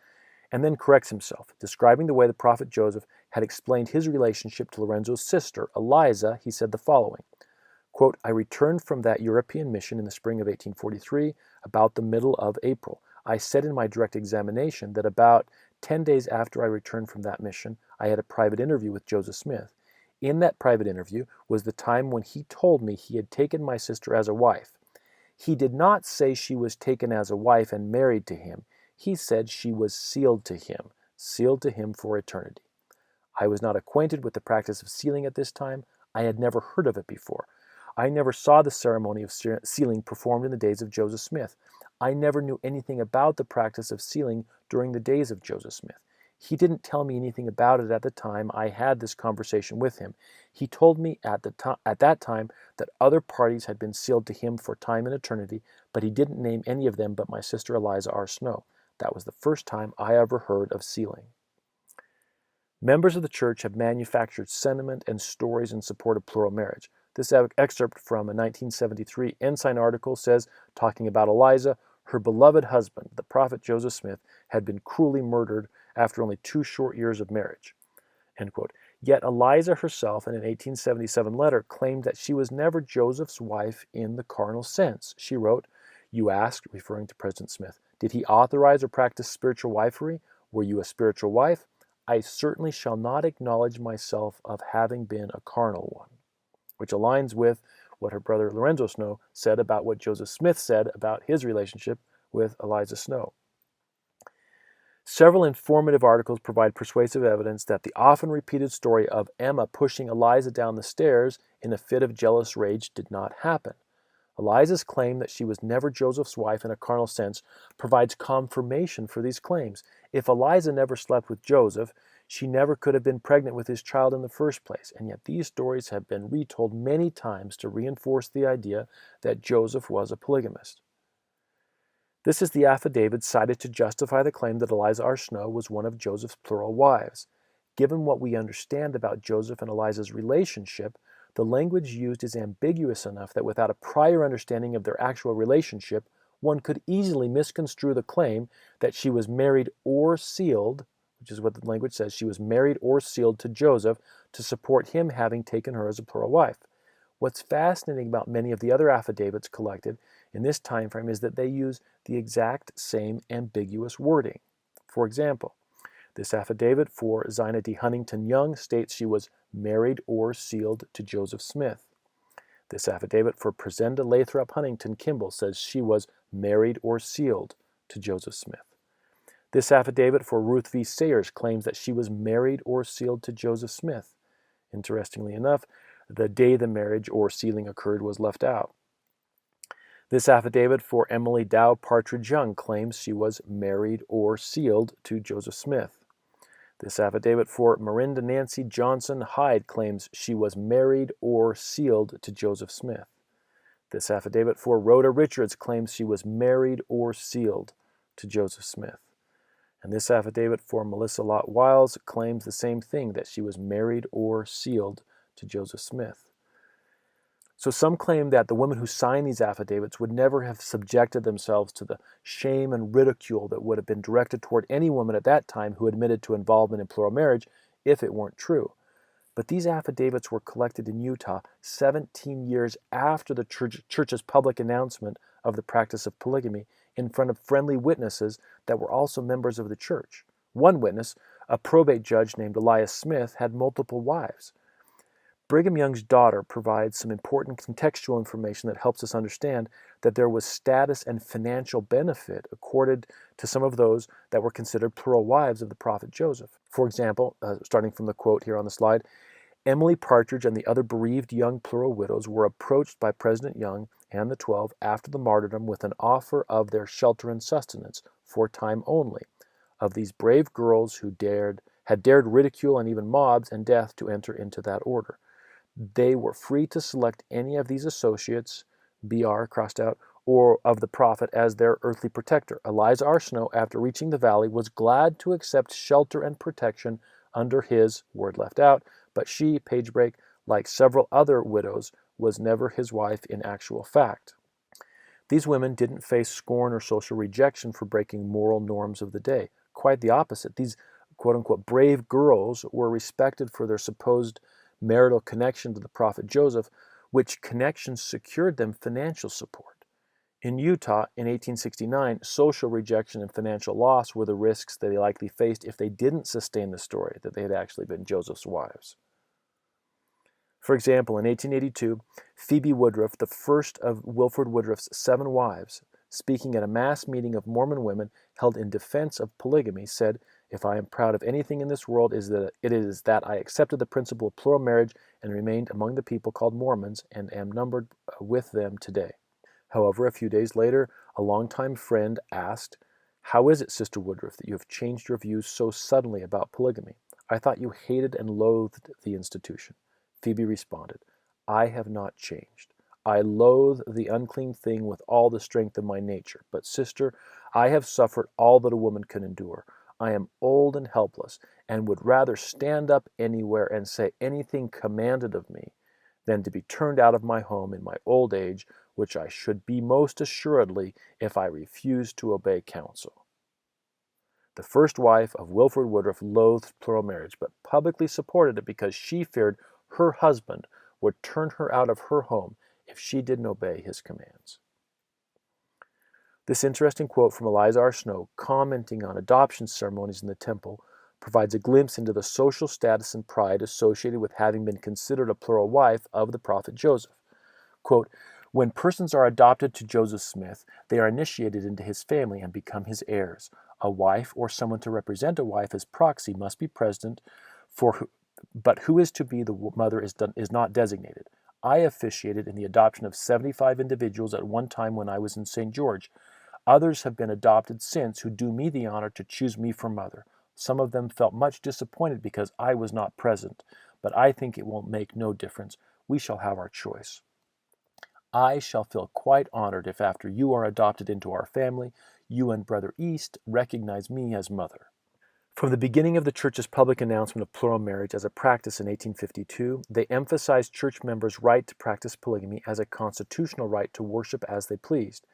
and then corrects himself, describing the way the prophet Joseph had explained his relationship to Lorenzo's sister, Eliza. He said the following, quote, "I returned from that European mission in the spring of 1843, about the middle of April. I said in my direct examination that about 10 days after I returned from that mission, I had a private interview with Joseph Smith. In that private interview was the time when he told me he had taken my sister as a wife. He did not say she was taken as a wife and married to him. He said she was sealed to him for eternity. I was not acquainted with the practice of sealing at this time. I had never heard of it before. I never saw the ceremony of sealing performed in the days of Joseph Smith. I never knew anything about the practice of sealing during the days of Joseph Smith. He didn't tell me anything about it at the time I had this conversation with him. He told me at that time that other parties had been sealed to him for time and eternity, but he didn't name any of them but my sister Eliza R. Snow. That was the first time I ever heard of sealing. Members of the church have manufactured sentiment and stories in support of plural marriage. This excerpt from a 1973 Ensign article says, talking about Eliza, her beloved husband, the prophet Joseph Smith, had been cruelly murdered after only 2 short years of marriage. End quote. Yet Eliza herself, in an 1877 letter, claimed that she was never Joseph's wife in the carnal sense. She wrote, "You asked," referring to President Smith, "did he authorize or practice spiritual wifery? Were you a spiritual wife? I certainly shall not acknowledge myself of having been a carnal one," which aligns with what her brother Lorenzo Snow said about what Joseph Smith said about his relationship with Eliza Snow. Several informative articles provide persuasive evidence that the often repeated story of Emma pushing Eliza down the stairs in a fit of jealous rage did not happen. Eliza's claim that she was never Joseph's wife in a carnal sense provides confirmation for these claims. If Eliza never slept with Joseph, she never could have been pregnant with his child in the first place, and yet these stories have been retold many times to reinforce the idea that Joseph was a polygamist. This is the affidavit cited to justify the claim that Eliza R. Snow was one of Joseph's plural wives. Given what we understand about Joseph and Eliza's relationship, the language used is ambiguous enough that without a prior understanding of their actual relationship, one could easily misconstrue the claim that she was married or sealed, which is what the language says, she was married or sealed to Joseph to support him having taken her as a plural wife. What's fascinating about many of the other affidavits collected in this time frame is that they use the exact same ambiguous wording. For example, this affidavit for Zina D. Huntington Young states she was married or sealed to Joseph Smith. This affidavit for Presenda Lathrop Huntington Kimball says she was married or sealed to Joseph Smith. This affidavit for Ruth V. Sayers claims that she was married or sealed to Joseph Smith. Interestingly enough, the day the marriage or sealing occurred was left out. This affidavit for Emily Dow Partridge Young claims she was married or sealed to Joseph Smith. This affidavit for Marinda Nancy Johnson Hyde claims she was married or sealed to Joseph Smith. This affidavit for Rhoda Richards claims she was married or sealed to Joseph Smith. And this affidavit for Melissa Lott Wiles claims the same thing, that she was married or sealed to Joseph Smith. So some claim that the women who signed these affidavits would never have subjected themselves to the shame and ridicule that would have been directed toward any woman at that time who admitted to involvement in plural marriage if it weren't true. But these affidavits were collected in Utah 17 years after the church's public announcement of the practice of polygamy in front of friendly witnesses that were also members of the church. One witness, a probate judge named Elias Smith, had multiple wives. Brigham Young's daughter provides some important contextual information that helps us understand that there was status and financial benefit accorded to some of those that were considered plural wives of the prophet Joseph. For example, starting from the quote here on the slide, Emily Partridge and the other bereaved young plural widows were approached by President Young and the 12 after the martyrdom with an offer of their shelter and sustenance for time only, of these brave girls who had dared ridicule and even mobs and death to enter into that order. They were free to select any of these associates, BR crossed out, or of the prophet as their earthly protector. Eliza R. Snow, after reaching the valley, was glad to accept shelter and protection under his, word left out, but she, page break, like several other widows, was never his wife in actual fact. These women didn't face scorn or social rejection for breaking moral norms of the day. Quite the opposite. These quote-unquote brave girls were respected for their supposed marital connection to the prophet Joseph, which connection secured them financial support. In Utah, in 1869, social rejection and financial loss were the risks that they likely faced if they didn't sustain the story that they had actually been Joseph's wives. For example, in 1882, Phoebe Woodruff, the first of Wilford Woodruff's 7 wives, speaking at a mass meeting of Mormon women held in defense of polygamy, said, If I am proud of anything in this world, it is that I accepted the principle of plural marriage and remained among the people called Mormons and am numbered with them today. However, a few days later, a longtime friend asked, "How is it, Sister Woodruff, that you have changed your views so suddenly about polygamy? I thought you hated and loathed the institution." Phoebe responded, "I have not changed. I loathe the unclean thing with all the strength of my nature. But, sister, I have suffered all that a woman can endure. I am old and helpless, and would rather stand up anywhere and say anything commanded of me than to be turned out of my home in my old age, which I should be most assuredly if I refused to obey counsel." The first wife of Wilford Woodruff loathed plural marriage, but publicly supported it because she feared her husband would turn her out of her home if she didn't obey his commands. This interesting quote from Eliza R. Snow, commenting on adoption ceremonies in the temple, provides a glimpse into the social status and pride associated with having been considered a plural wife of the prophet Joseph. Quote, "When persons are adopted to Joseph Smith, they are initiated into his family and become his heirs. A wife or someone to represent a wife as proxy must be present, but who is to be the mother is not designated. I officiated in the adoption of 75 individuals at one time when I was in St. George. Others have been adopted since who do me the honor to choose me for mother. Some of them felt much disappointed because I was not present, but I think it will make no difference. We shall have our choice. I shall feel quite honored if after you are adopted into our family, you and Brother East recognize me as mother." From the beginning of the Church's public announcement of plural marriage as a practice in 1852, they emphasized church members' right to practice polygamy as a constitutional right to worship as they pleased.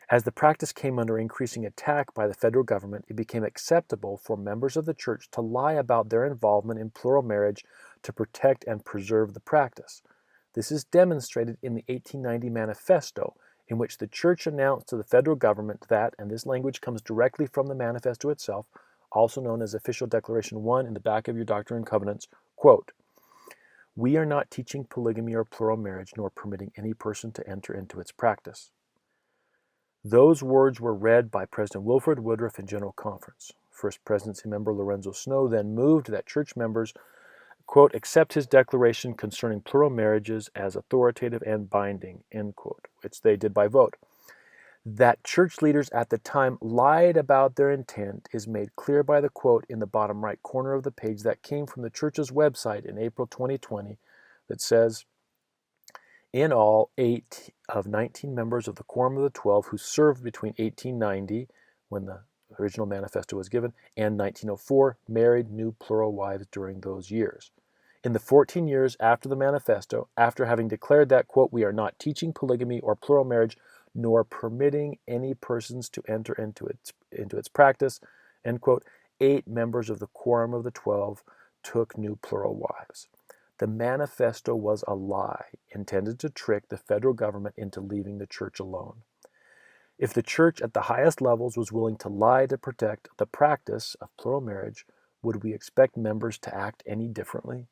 As the practice came under increasing attack by the federal government, it became acceptable for members of the church to lie about their involvement in plural marriage to protect and preserve the practice. This is demonstrated in the 1890 Manifesto, in which the church announced to the federal government that, and this language comes directly from the manifesto itself, also known as Official Declaration 1 in the back of your Doctrine and Covenants, quote, "We are not teaching polygamy or plural marriage, nor permitting any person to enter into its practice." Those words were read by President Wilford Woodruff in General Conference. First Presidency member Lorenzo Snow then moved that church members, quote, "accept his declaration concerning plural marriages as authoritative and binding," end quote, which they did by vote. That church leaders at the time lied about their intent is made clear by the quote in the bottom right corner of the page that came from the church's website in April 2020 that says, "In all, 8 of 19 members of the Quorum of the 12 who served between 1890, when the original manifesto was given, and 1904 married new plural wives during those years. In the 14 years after the manifesto, after having declared that, quote, 'we are not teaching polygamy or plural marriage, nor permitting any persons to enter into its practice,' end quote, 8 members of the Quorum of the 12 took new plural wives. The manifesto was a lie intended to trick the federal government into leaving the church alone. If the church at the highest levels was willing to lie to protect the practice of plural marriage, would we expect members to act any differently?"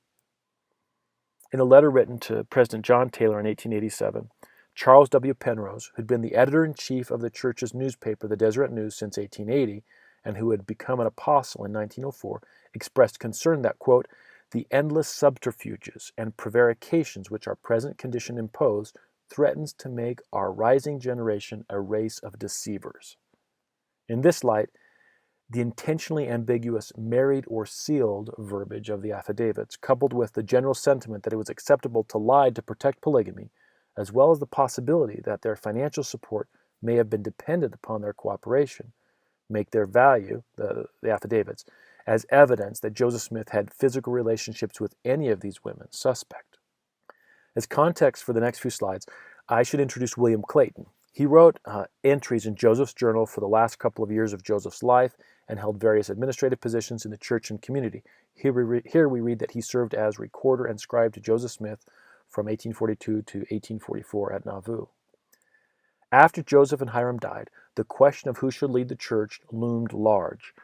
In a letter written to President John Taylor in 1887, Charles W. Penrose, who'd been the editor-in-chief of the church's newspaper, the Deseret News, since 1880, and who had become an apostle in 1904, expressed concern that, quote, "the endless subterfuges and prevarications which our present condition impose threatens to make our rising generation a race of deceivers." In this light, the intentionally ambiguous "married or sealed" verbiage of the affidavits, coupled with the general sentiment that it was acceptable to lie to protect polygamy, as well as the possibility that their financial support may have been dependent upon their cooperation, make their value, the affidavits, as evidence that Joseph Smith had physical relationships with any of these women suspect. As context for the next few slides, I should introduce William Clayton. He wrote entries in Joseph's journal for the last couple of years of Joseph's life and held various administrative positions in the church and community. Here we read that he served as recorder and scribe to Joseph Smith from 1842 to 1844 at Nauvoo. After Joseph and Hyrum died, the question of who should lead the church loomed large.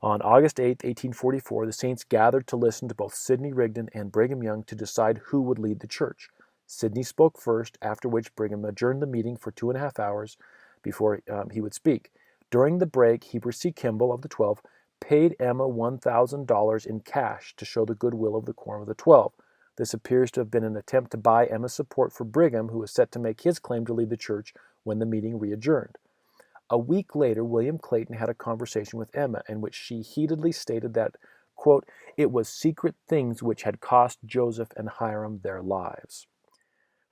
On August 8, 1844, the saints gathered to listen to both Sidney Rigdon and Brigham Young to decide who would lead the church. Sidney spoke first, after which Brigham adjourned the meeting for 2.5 hours before he would speak. During the break, Heber C. Kimball of the 12 paid Emma $1,000 in cash to show the goodwill of the Quorum of the 12. This appears to have been an attempt to buy Emma's support for Brigham, who was set to make his claim to lead the church when the meeting re-adjourned. A week later, William Clayton had a conversation with Emma in which she heatedly stated that, quote, it was secret things which had cost Joseph and Hyrum their lives.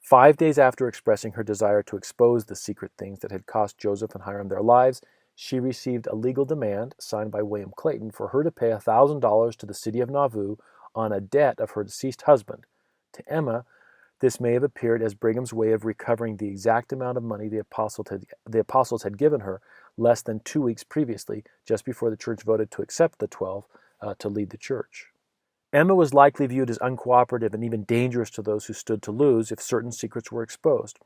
5 days after expressing her desire to expose the secret things that had cost Joseph and Hyrum their lives, she received a legal demand signed by William Clayton for her to pay $1,000 to the city of Nauvoo on a debt of her deceased husband. To Emma, this may have appeared as Brigham's way of recovering the exact amount of money the apostles had given her less than 2 weeks previously, just before the church voted to accept the 12 to lead the church. Emma was likely viewed as uncooperative and even dangerous to those who stood to lose if certain secrets were exposed.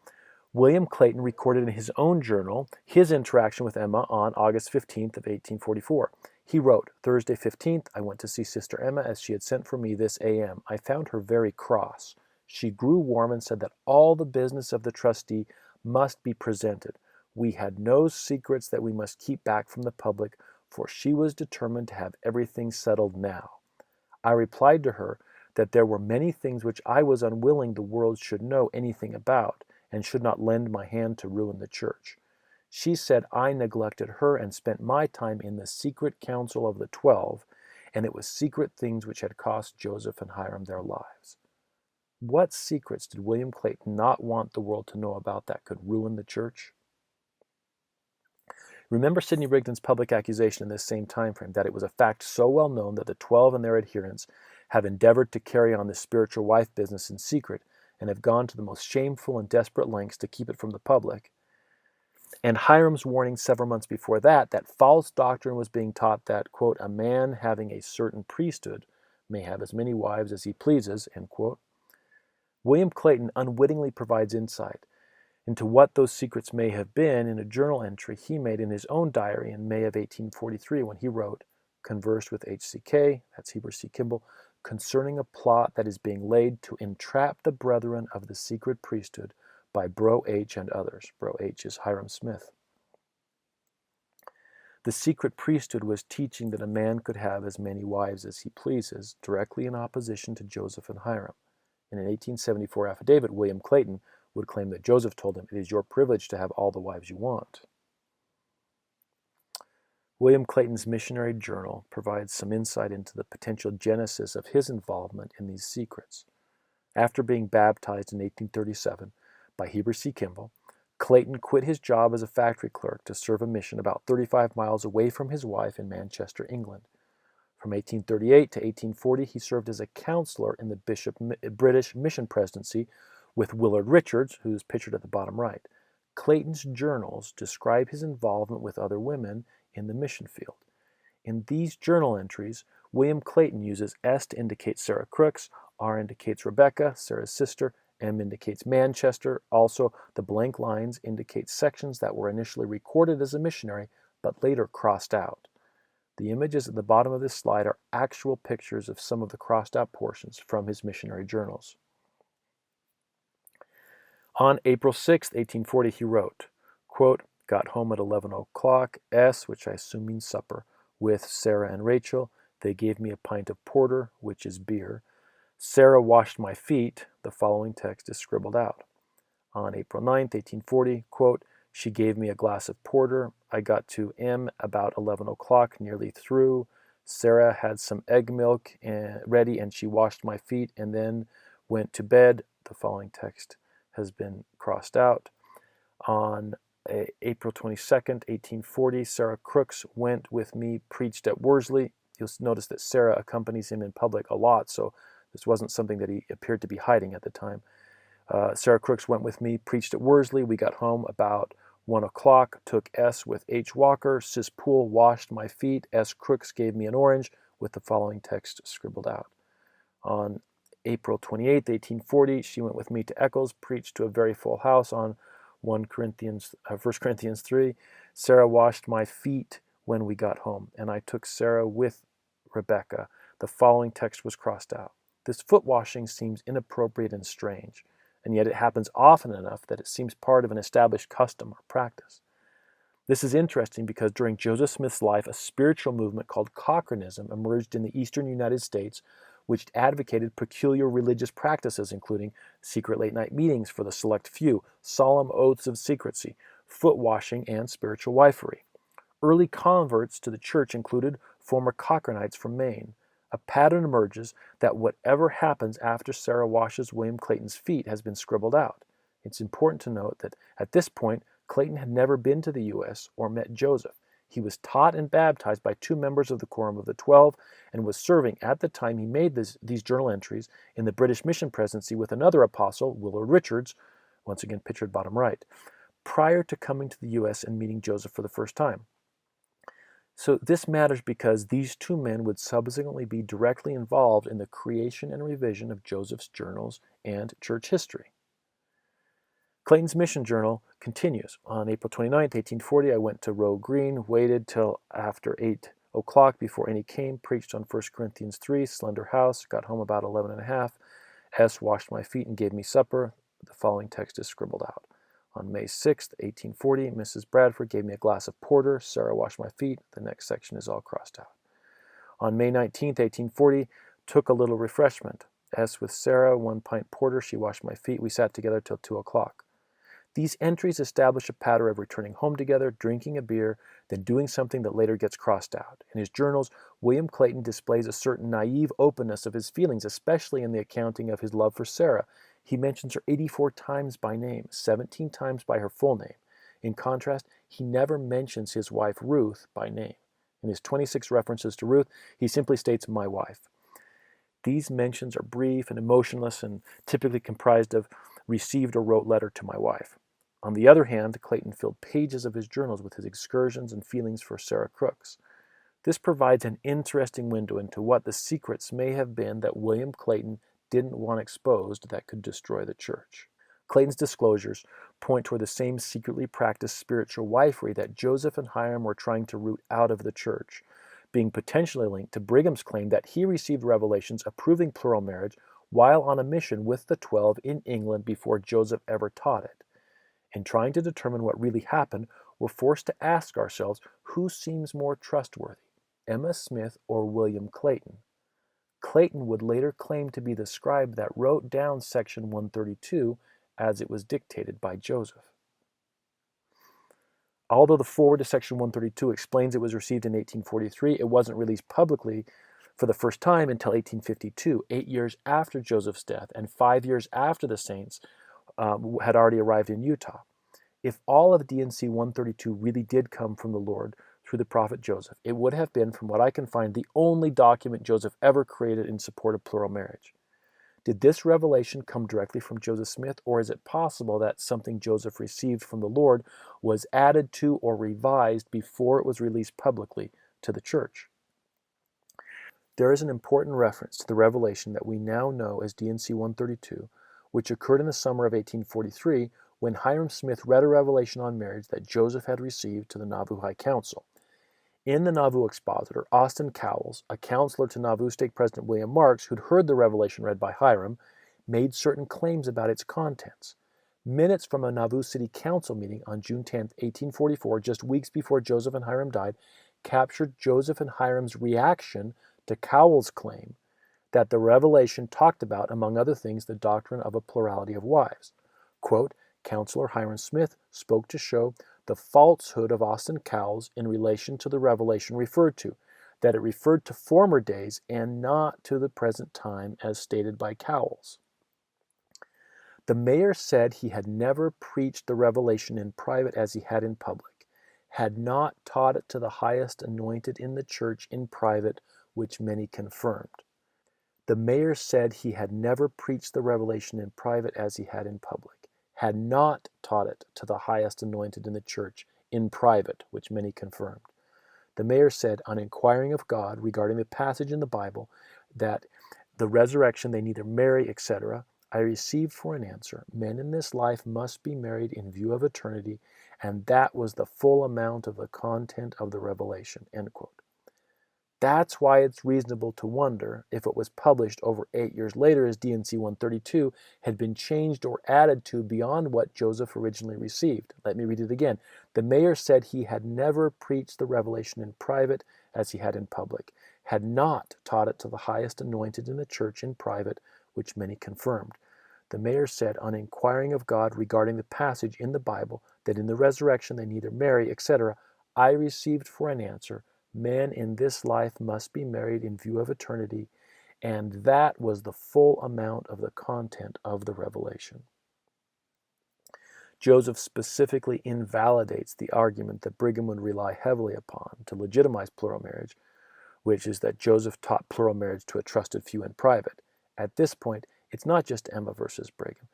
William Clayton recorded in his own journal his interaction with Emma on August 15th of 1844. He wrote, Thursday 15th, I went to see Sister Emma as she had sent for me this a.m. I found her very cross. She grew warm and said that all the business of the trustee must be presented. We had no secrets that we must keep back from the public, for she was determined to have everything settled now. I replied to her that there were many things which I was unwilling the world should know anything about, and should not lend my hand to ruin the church. She said I neglected her and spent my time in the secret council of the 12, and it was secret things which had cost Joseph and Hyrum their lives. What secrets did William Clayton not want the world to know about that could ruin the church? Remember Sidney Rigdon's public accusation in this same time frame that it was a fact so well known that the 12 and their adherents have endeavored to carry on this spiritual wife business in secret and have gone to the most shameful and desperate lengths to keep it from the public. And Hyrum's warning several months before that false doctrine was being taught that, quote, a man having a certain priesthood may have as many wives as he pleases, end quote. William Clayton unwittingly provides insight into what those secrets may have been in a journal entry he made in his own diary in May of 1843 when he wrote, conversed with H.C.K., that's Heber C. Kimball, concerning a plot that is being laid to entrap the brethren of the secret priesthood by Bro H. and others. Bro H. is Hyrum Smith. The secret priesthood was teaching that a man could have as many wives as he pleases, directly in opposition to Joseph and Hyrum. In an 1874 affidavit, William Clayton would claim that Joseph told him, it is your privilege to have all the wives you want. William Clayton's missionary journal provides some insight into the potential genesis of his involvement in these secrets. After being baptized in 1837 by Heber C. Kimball, Clayton quit his job as a factory clerk to serve a mission about 35 miles away from his wife in Manchester, England. From 1838 to 1840, he served as a counselor in the British Mission Presidency with Willard Richards, who is pictured at the bottom right. Clayton's journals describe his involvement with other women in the mission field. In these journal entries, William Clayton uses S to indicate Sarah Crooks, R indicates Rebecca, Sarah's sister, M indicates Manchester. Also, the blank lines indicate sections that were initially recorded as a missionary, but later crossed out. The images at the bottom of this slide are actual pictures of some of the crossed out portions from his missionary journals. On April 6, 1840, he wrote, quote, got home at 11 o'clock, S, which I assume means supper, with Sarah and Rachel. They gave me a pint of porter, which is beer. Sarah washed my feet. The following text is scribbled out. On April 9, 1840, quote, she gave me a glass of porter. I got to M about 11 o'clock, nearly through. Sarah had some egg milk ready, and she washed my feet and then went to bed. The following text has been crossed out. On April 22nd, 1840, Sarah Crooks went with me, preached at Worsley. You'll notice that Sarah accompanies him in public a lot, so this wasn't something that he appeared to be hiding at the time. Sarah Crooks went with me, preached at Worsley. We got home about 1 o'clock, took S with H. Walker. Sis Poole washed my feet. S. Crooks gave me an orange, with the following text scribbled out. On April 28, 1840, she went with me to Eccles, preached to a very full house on 1 Corinthians 3. Sarah washed my feet when we got home, and I took Sarah with Rebecca. The following text was crossed out. This foot washing seems inappropriate and strange, and yet it happens often enough that it seems part of an established custom or practice. This is interesting because during Joseph Smith's life, a spiritual movement called Cochranism emerged in the eastern United States, which advocated peculiar religious practices, including secret late-night meetings for the select few, solemn oaths of secrecy, foot washing, and spiritual wifery. Early converts to the church included former Cochranites from Maine. A pattern emerges that whatever happens after Sarah washes William Clayton's feet has been scribbled out. It's important to note that at this point, Clayton had never been to the U.S. or met Joseph. He was taught and baptized by 2 members of the Quorum of the 12 and was serving at the time he made these journal entries in the British Mission Presidency with another apostle, Willard Richards, once again pictured bottom right, prior to coming to the U.S. and meeting Joseph for the first time. So this matters because these 2 men would subsequently be directly involved in the creation and revision of Joseph's journals and church history. Clayton's mission journal continues. On April 29, 1840, I went to Row Green, waited till after 8 o'clock before any came, preached on 1 Corinthians 3, slender house, got home about 11:30. S. washed my feet and gave me supper. The following text is scribbled out. On May 6, 1840, Mrs. Bradford gave me a glass of porter. Sarah washed my feet. The next section is all crossed out. On May 19, 1840, took a little refreshment. S. with Sarah, 1 pint porter. She washed my feet. We sat together till 2 o'clock. These entries establish a pattern of returning home together, drinking a beer, then doing something that later gets crossed out. In his journals, William Clayton displays a certain naive openness of his feelings, especially in the accounting of his love for Sarah. He mentions her 84 times by name, 17 times by her full name. In contrast, he never mentions his wife Ruth by name. In his 26 references to Ruth, he simply states, "my wife." These mentions are brief and emotionless and typically comprised of "received or wrote letter to my wife." On the other hand, Clayton filled pages of his journals with his excursions and feelings for Sarah Crooks. This provides an interesting window into what the secrets may have been that William Clayton didn't want exposed that could destroy the church. Clayton's disclosures point toward the same secretly practiced spiritual wifery that Joseph and Hyrum were trying to root out of the church, being potentially linked to Brigham's claim that he received revelations approving plural marriage while on a mission with the 12 in England before Joseph ever taught it. In trying to determine what really happened, we're forced to ask ourselves who seems more trustworthy, Emma Smith or William Clayton. Clayton would later claim to be the scribe that wrote down section 132 as it was dictated by Joseph. Although the foreword to section 132 explains it was received in 1843, it wasn't released publicly for the first time until 1852, 8 years after Joseph's death and 5 years after the saints had already arrived in Utah. If all of D&C 132 really did come from the Lord through the prophet Joseph, it would have been, from what I can find, the only document Joseph ever created in support of plural marriage. Did this revelation come directly from Joseph Smith, or is it possible that something Joseph received from the Lord was added to or revised before it was released publicly to the church? There is an important reference to the revelation that we now know as D&C 132, which occurred in the summer of 1843 when Hyrum Smith read a revelation on marriage that Joseph had received to the Nauvoo High Council. In the Nauvoo Expositor, Austin Cowles, a counselor to Nauvoo Stake President William Marks, who'd heard the revelation read by Hyrum, made certain claims about its contents. Minutes from a Nauvoo City Council meeting on June 10, 1844, just weeks before Joseph and Hyrum died, captured Joseph and Hyrum's reaction to Cowles' claim that the revelation talked about, among other things, the doctrine of a plurality of wives. Quote, Counselor Hyrum Smith spoke to show the falsehood of Austin Cowles in relation to the revelation referred to, that it referred to former days and not to the present time as stated by Cowles. The mayor said he had never preached the revelation in private as he had in public, had not taught it to the highest anointed in the church in private, which many confirmed. The mayor said he had never preached the revelation in private as he had in public, had not taught it to the highest anointed in the church in private, which many confirmed. The mayor said, on inquiring of God regarding the passage in the Bible, that the resurrection they neither marry, etc., I received for an answer, men in this life must be married in view of eternity, and that was the full amount of the content of the revelation, end quote. That's why it's reasonable to wonder if it was published over 8 years later as D&C 132 had been changed or added to beyond what Joseph originally received. Let me read it again. The mayor said he had never preached the revelation in private as he had in public, had not taught it to the highest anointed in the church in private, which many confirmed. The mayor said, on inquiring of God regarding the passage in the Bible that in the resurrection they neither marry, etc., I received for an answer, men in this life must be married in view of eternity, and that was the full amount of the content of the revelation. Joseph specifically invalidates the argument that Brigham would rely heavily upon to legitimize plural marriage, which is that Joseph taught plural marriage to a trusted few in private. At this point, it's not just Emma versus Brigham.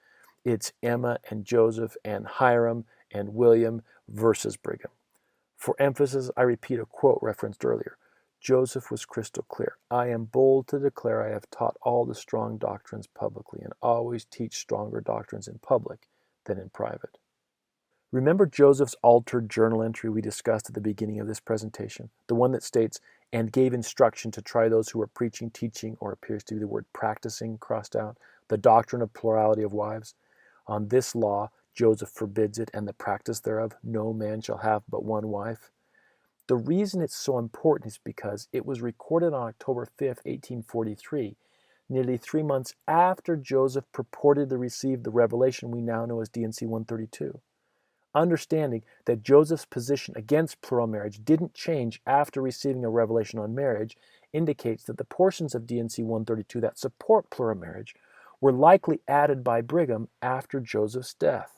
It's Emma and Joseph and Hyrum and William versus Brigham. For emphasis, I repeat a quote referenced earlier. Joseph was crystal clear. I am bold to declare I have taught all the strong doctrines publicly and always teach stronger doctrines in public than in private. Remember Joseph's altered journal entry we discussed at the beginning of this presentation, the one that states, and gave instruction to try those who were preaching, teaching, or appears to be the word practicing crossed out, the doctrine of plurality of wives. On this law, Joseph forbids it, and the practice thereof, no man shall have but one wife. The reason it's so important is because it was recorded on October 5th, 1843, nearly 3 months after Joseph purportedly received the revelation we now know as D&C 132. Understanding that Joseph's position against plural marriage didn't change after receiving a revelation on marriage indicates that the portions of D&C 132 that support plural marriage were likely added by Brigham after Joseph's death.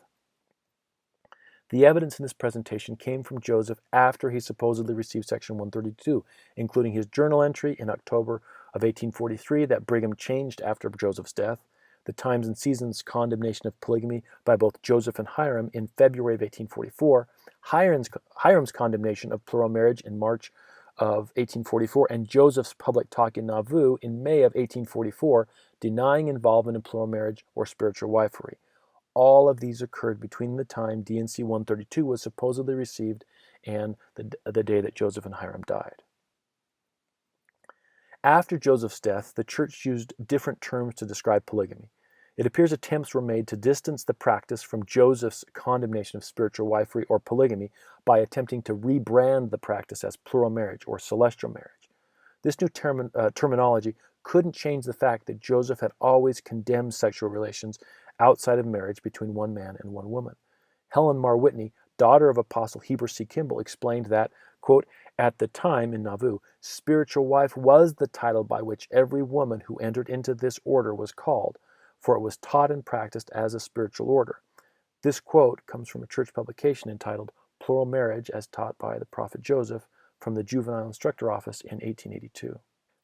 The evidence in this presentation came from Joseph after he supposedly received Section 132, including his journal entry in October of 1843 that Brigham changed after Joseph's death, the Times and Seasons condemnation of polygamy by both Joseph and Hyrum in February of 1844, Hyrum's condemnation of plural marriage in March of 1844, and Joseph's public talk in Nauvoo in May of 1844, denying involvement in plural marriage or spiritual wifery. All of these occurred between the time D&C 132 was supposedly received and the day that Joseph and Hyrum died. After Joseph's death, the church used different terms to describe polygamy. It appears attempts were made to distance the practice from Joseph's condemnation of spiritual wifery or polygamy by attempting to rebrand the practice as plural marriage or celestial marriage. This new terminology couldn't change the fact that Joseph had always condemned sexual relations outside of marriage between one man and one woman. Helen Mar Whitney, daughter of Apostle Heber C. Kimball, explained that, quote, at the time in Nauvoo, spiritual wife was the title by which every woman who entered into this order was called, for it was taught and practiced as a spiritual order. This quote comes from a church publication entitled Plural Marriage as Taught by the Prophet Joseph from the Juvenile Instructor Office in 1882.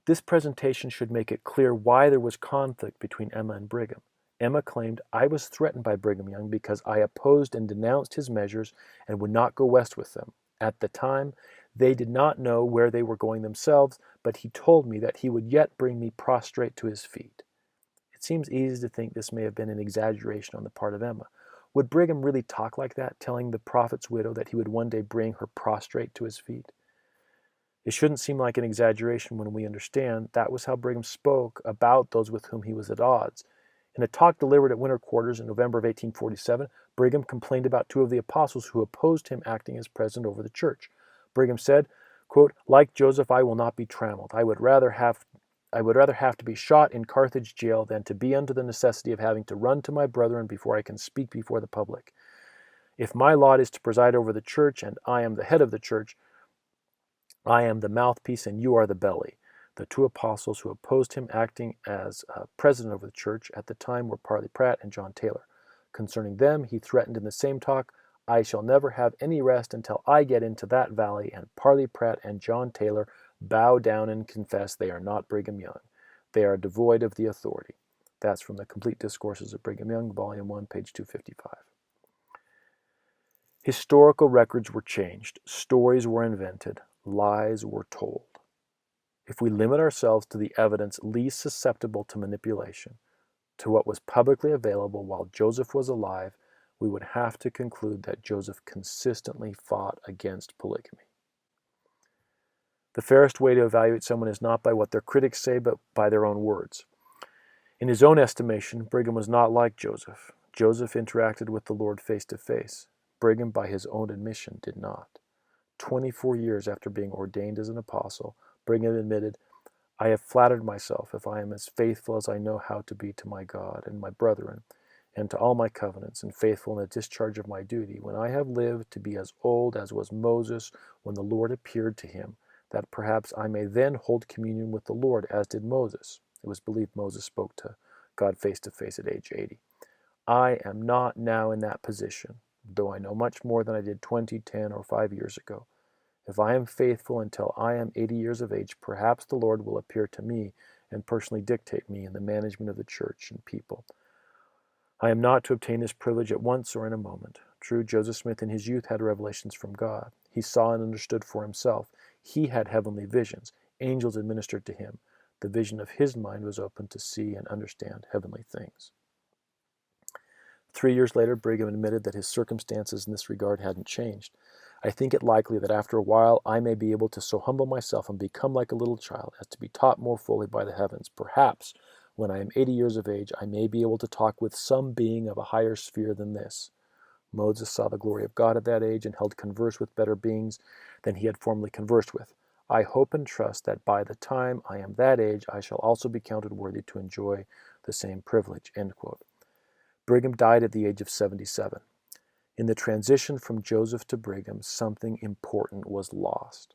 This presentation should make it clear why there was conflict between Emma and Brigham. Emma claimed, I was threatened by Brigham Young because I opposed and denounced his measures and would not go west with them. At the time, they did not know where they were going themselves, but he told me that he would yet bring me prostrate to his feet. It seems easy to think this may have been an exaggeration on the part of Emma. Would Brigham really talk like that, telling the prophet's widow that he would one day bring her prostrate to his feet? It shouldn't seem like an exaggeration when we understand that was how Brigham spoke about those with whom he was at odds. In a talk delivered at winter quarters in November of 1847, Brigham complained about two of the apostles who opposed him acting as president over the church. Brigham said, quote, like Joseph, I will not be trammeled. I would rather have to be shot in Carthage jail than to be under the necessity of having to run to my brethren before I can speak before the public. If my lot is to preside over the church, and I am the head of the church, I am the mouthpiece and you are the belly. The two apostles who opposed him acting as president over the church at the time were Parley Pratt and John Taylor. Concerning them, he threatened in the same talk, I shall never have any rest until I get into that valley and Parley Pratt and John Taylor bow down and confess they are not Brigham Young. They are devoid of the authority. That's from the Complete Discourses of Brigham Young, Volume 1, page 255. Historical records were changed. Stories were invented. Lies were told. If we limit ourselves to the evidence least susceptible to manipulation, to what was publicly available while Joseph was alive, we would have to conclude that Joseph consistently fought against polygamy. The fairest way to evaluate someone is not by what their critics say, but by their own words. In his own estimation, Brigham was not like Joseph. Joseph interacted with the Lord face to face. Brigham, by his own admission, did not. 24 years after being ordained as an apostle, Brigham admitted, "I have flattered myself, if I am as faithful as I know how to be to my God and my brethren, and to all my covenants, and faithful in the discharge of my duty, when I have lived to be as old as was Moses when the Lord appeared to him, that perhaps I may then hold communion with the Lord as did Moses." It was believed Moses spoke to God face to face at age 80. "I am not now in that position, though I know much more than I did 20, 10, or 5 years ago. If I am faithful until I am 80 years of age, perhaps the Lord will appear to me and personally dictate me in the management of the church and people. I am not to obtain this privilege at once or in a moment. True, Joseph Smith in his youth had revelations from God. He saw and understood for himself. He had heavenly visions. Angels administered to him. The vision of his mind was open to see and understand heavenly things." 3 years later, Brigham admitted that his circumstances in this regard hadn't changed. "I think it likely that after a while I may be able to so humble myself and become like a little child as to be taught more fully by the heavens. Perhaps, when I am 80 years of age, I may be able to talk with some being of a higher sphere than this. Moses saw the glory of God at that age and held converse with better beings than he had formerly conversed with. I hope and trust that by the time I am that age, I shall also be counted worthy to enjoy the same privilege." End quote. Brigham died at the age of 77. In the transition from Joseph to Brigham, something important was lost.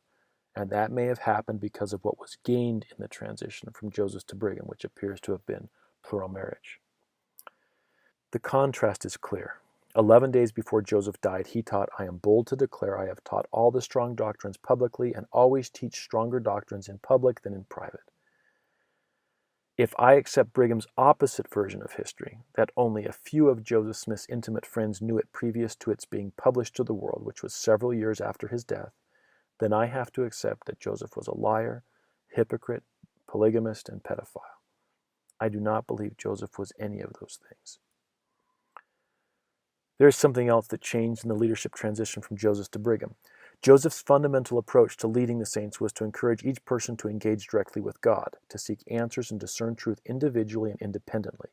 And that may have happened because of what was gained in the transition from Joseph to Brigham, which appears to have been plural marriage. The contrast is clear. 11 days before Joseph died, he taught, "I am bold to declare I have taught all the strong doctrines publicly and always teach stronger doctrines in public than in private." If I accept Brigham's opposite version of history, that only a few of Joseph Smith's intimate friends knew it previous to its being published to the world, which was several years after his death, then I have to accept that Joseph was a liar, hypocrite, polygamist, and pedophile. I do not believe Joseph was any of those things. There is something else that changed in the leadership transition from Joseph to Brigham. Joseph's fundamental approach to leading the saints was to encourage each person to engage directly with God, to seek answers and discern truth individually and independently.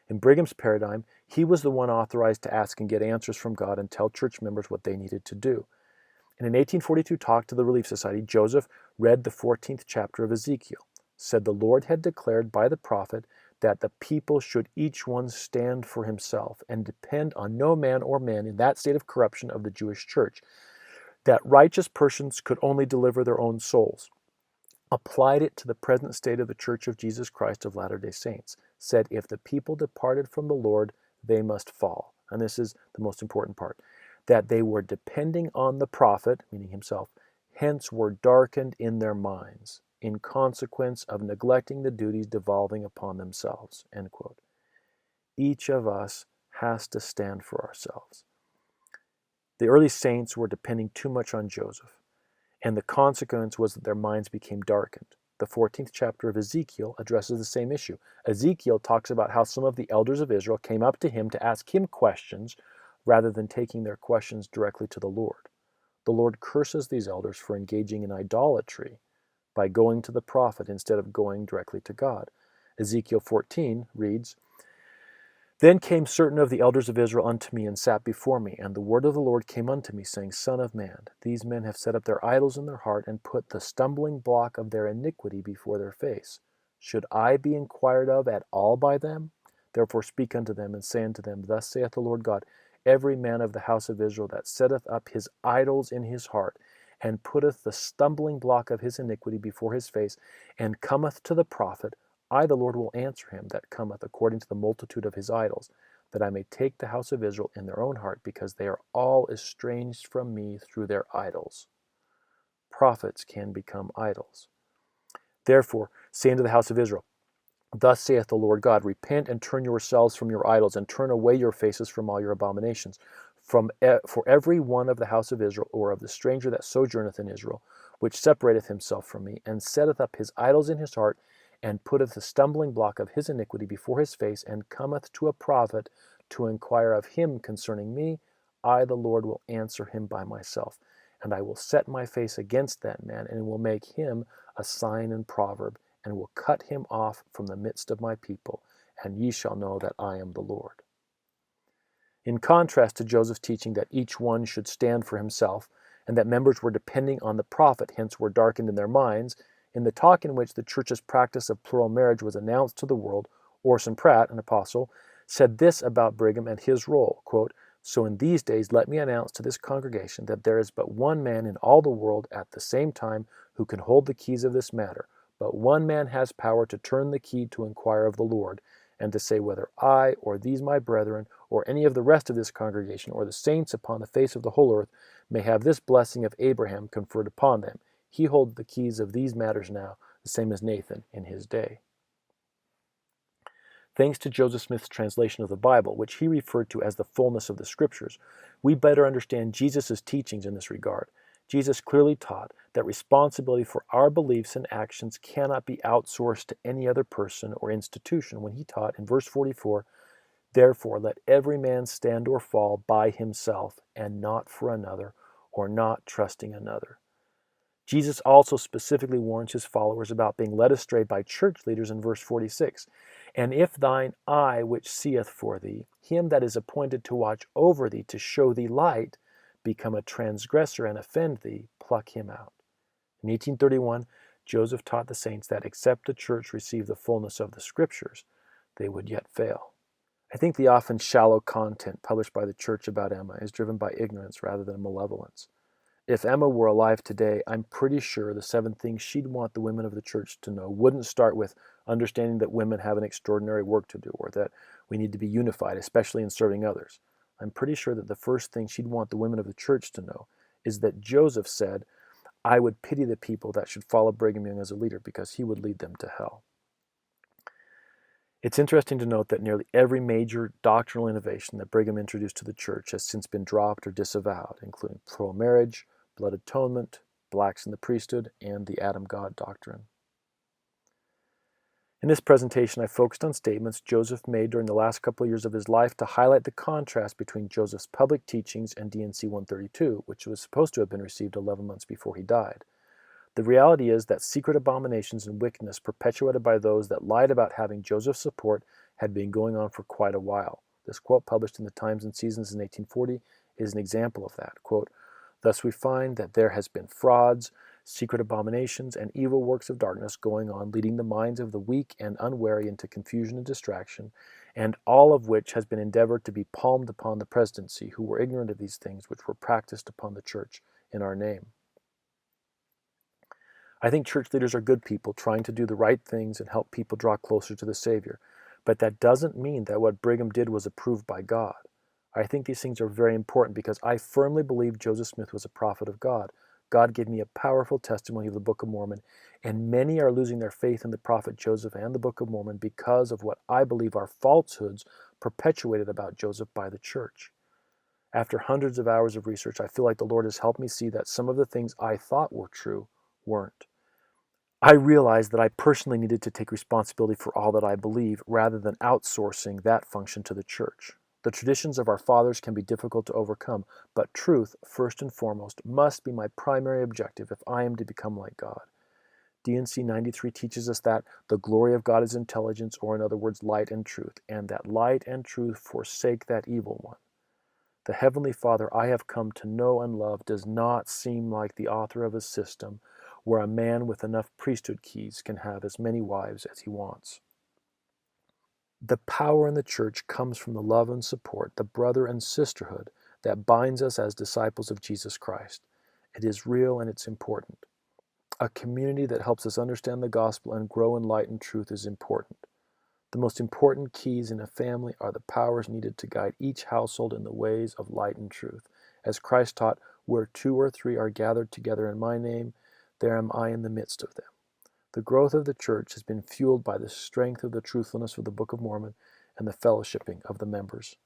In Brigham's paradigm, he was the one authorized to ask and get answers from God and tell church members what they needed to do. In an 1842 talk to the Relief Society, Joseph read the 14th chapter of Ezekiel, said the Lord had declared by the prophet that the people should each one stand for himself and depend on no man or man in that state of corruption of the Jewish church, that righteous persons could only deliver their own souls. Applied it to the present state of the Church of Jesus Christ of Latter-day Saints, said if the people departed from the Lord, they must fall. And this is the most important part, that they were depending on the prophet, meaning himself, hence were darkened in their minds, in consequence of neglecting the duties devolving upon themselves. End quote. Each of us has to stand for ourselves. The early saints were depending too much on Joseph, and the consequence was that their minds became darkened. The 14th chapter of Ezekiel addresses the same issue. Ezekiel talks about how some of the elders of Israel came up to him to ask him questions rather than taking their questions directly to the Lord. The Lord curses these elders for engaging in idolatry by going to the prophet instead of going directly to God. Ezekiel 14 reads, "Then came certain of the elders of Israel unto me and sat before me, and the word of the Lord came unto me, saying, Son of man, these men have set up their idols in their heart and put the stumbling block of their iniquity before their face. Should I be inquired of at all by them? Therefore speak unto them, and say unto them, Thus saith the Lord God, every man of the house of Israel that setteth up his idols in his heart, and putteth the stumbling block of his iniquity before his face, and cometh to the prophet, I, the Lord, will answer him that cometh according to the multitude of his idols, that I may take the house of Israel in their own heart, because they are all estranged from me through their idols." Prophets can become idols. "Therefore, say unto the house of Israel, Thus saith the Lord God, Repent and turn yourselves from your idols, and turn away your faces from all your abominations. For every one of the house of Israel, or of the stranger that sojourneth in Israel, which separateth himself from me, and setteth up his idols in his heart, and putteth the stumbling block of his iniquity before his face, and cometh to a prophet to inquire of him concerning me, I, the Lord, will answer him by myself. And I will set my face against that man, and will make him a sign and proverb, and will cut him off from the midst of my people, and ye shall know that I am the Lord." In contrast to Joseph's teaching that each one should stand for himself, and that members were depending on the prophet, hence were darkened in their minds, in the talk in which the church's practice of plural marriage was announced to the world, Orson Pratt, an apostle, said this about Brigham and his role, quote, "So in these days let me announce to this congregation that there is but one man in all the world at the same time who can hold the keys of this matter, but one man has power to turn the key to inquire of the Lord, and to say whether I, or these my brethren, or any of the rest of this congregation, or the saints upon the face of the whole earth, may have this blessing of Abraham conferred upon them. He holds the keys of these matters now, the same as Nathan in his day." Thanks to Joseph Smith's translation of the Bible, which he referred to as the fullness of the Scriptures, we better understand Jesus' teachings in this regard. Jesus clearly taught that responsibility for our beliefs and actions cannot be outsourced to any other person or institution when he taught in verse 44, "Therefore let every man stand or fall by himself, and not for another, or not trusting another." Jesus also specifically warns his followers about being led astray by church leaders in verse 46. "And if thine eye which seeth for thee, him that is appointed to watch over thee, to show thee light, become a transgressor and offend thee, pluck him out." In 1831, Joseph taught the saints that except the church receive the fullness of the Scriptures, they would yet fail. I think the often shallow content published by the church about Emma is driven by ignorance rather than malevolence. If Emma were alive today, I'm pretty sure the 7 things she'd want the women of the church to know wouldn't start with understanding that women have an extraordinary work to do, or that we need to be unified, especially in serving others. I'm pretty sure that the first thing she'd want the women of the church to know is that Joseph said, "I would pity the people that should follow Brigham Young as a leader, because he would lead them to hell." It's interesting to note that nearly every major doctrinal innovation that Brigham introduced to the church has since been dropped or disavowed, including plural marriage, blood atonement, blacks in the priesthood, and the Adam God doctrine. In this presentation, I focused on statements Joseph made during the last couple of years of his life to highlight the contrast between Joseph's public teachings and D&C 132, which was supposed to have been received 11 months before he died. The reality is that secret abominations and wickedness perpetuated by those that lied about having Joseph's support had been going on for quite a while. This quote, published in the Times and Seasons in 1840, is an example of that. Quote, "Thus we find that there has been frauds, secret abominations, and evil works of darkness going on, leading the minds of the weak and unwary into confusion and distraction, and all of which has been endeavored to be palmed upon the presidency, who were ignorant of these things which were practiced upon the church in our name." I think church leaders are good people trying to do the right things and help people draw closer to the Savior, but that doesn't mean that what Brigham did was approved by God. I think these things are very important because I firmly believe Joseph Smith was a prophet of God. God gave me a powerful testimony of the Book of Mormon, and many are losing their faith in the prophet Joseph and the Book of Mormon because of what I believe are falsehoods perpetuated about Joseph by the church. After hundreds of hours of research, I feel like the Lord has helped me see that some of the things I thought were true weren't. I realized that I personally needed to take responsibility for all that I believe rather than outsourcing that function to the church. The traditions of our fathers can be difficult to overcome, but truth, first and foremost, must be my primary objective if I am to become like God. D&C 93 teaches us that the glory of God is intelligence, or in other words, light and truth, and that light and truth forsake that evil one. The Heavenly Father I have come to know and love does not seem like the author of a system where a man with enough priesthood keys can have as many wives as he wants. The power in the church comes from the love and support, the brother and sisterhood that binds us as disciples of Jesus Christ. It is real and it's important. A community that helps us understand the gospel and grow in light and truth is important. The most important keys in a family are the powers needed to guide each household in the ways of light and truth. As Christ taught, "Where 2 or 3 are gathered together in my name, there am I in the midst of them." The growth of the church has been fueled by the strength of the truthfulness of the Book of Mormon and the fellowshipping of the members.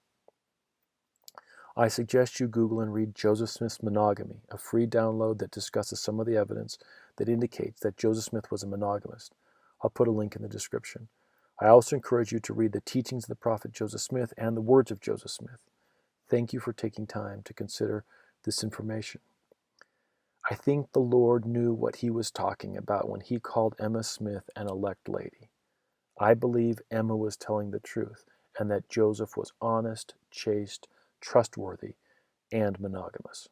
I suggest you Google and read Joseph Smith's Monogamy, a free download that discusses some of the evidence that indicates that Joseph Smith was a monogamist. I'll put a link in the description. I also encourage you to read the teachings of the prophet Joseph Smith and the words of Joseph Smith. Thank you for taking time to consider this information. I think the Lord knew what he was talking about when he called Emma Smith an elect lady. I believe Emma was telling the truth, and that Joseph was honest, chaste, trustworthy, and monogamous.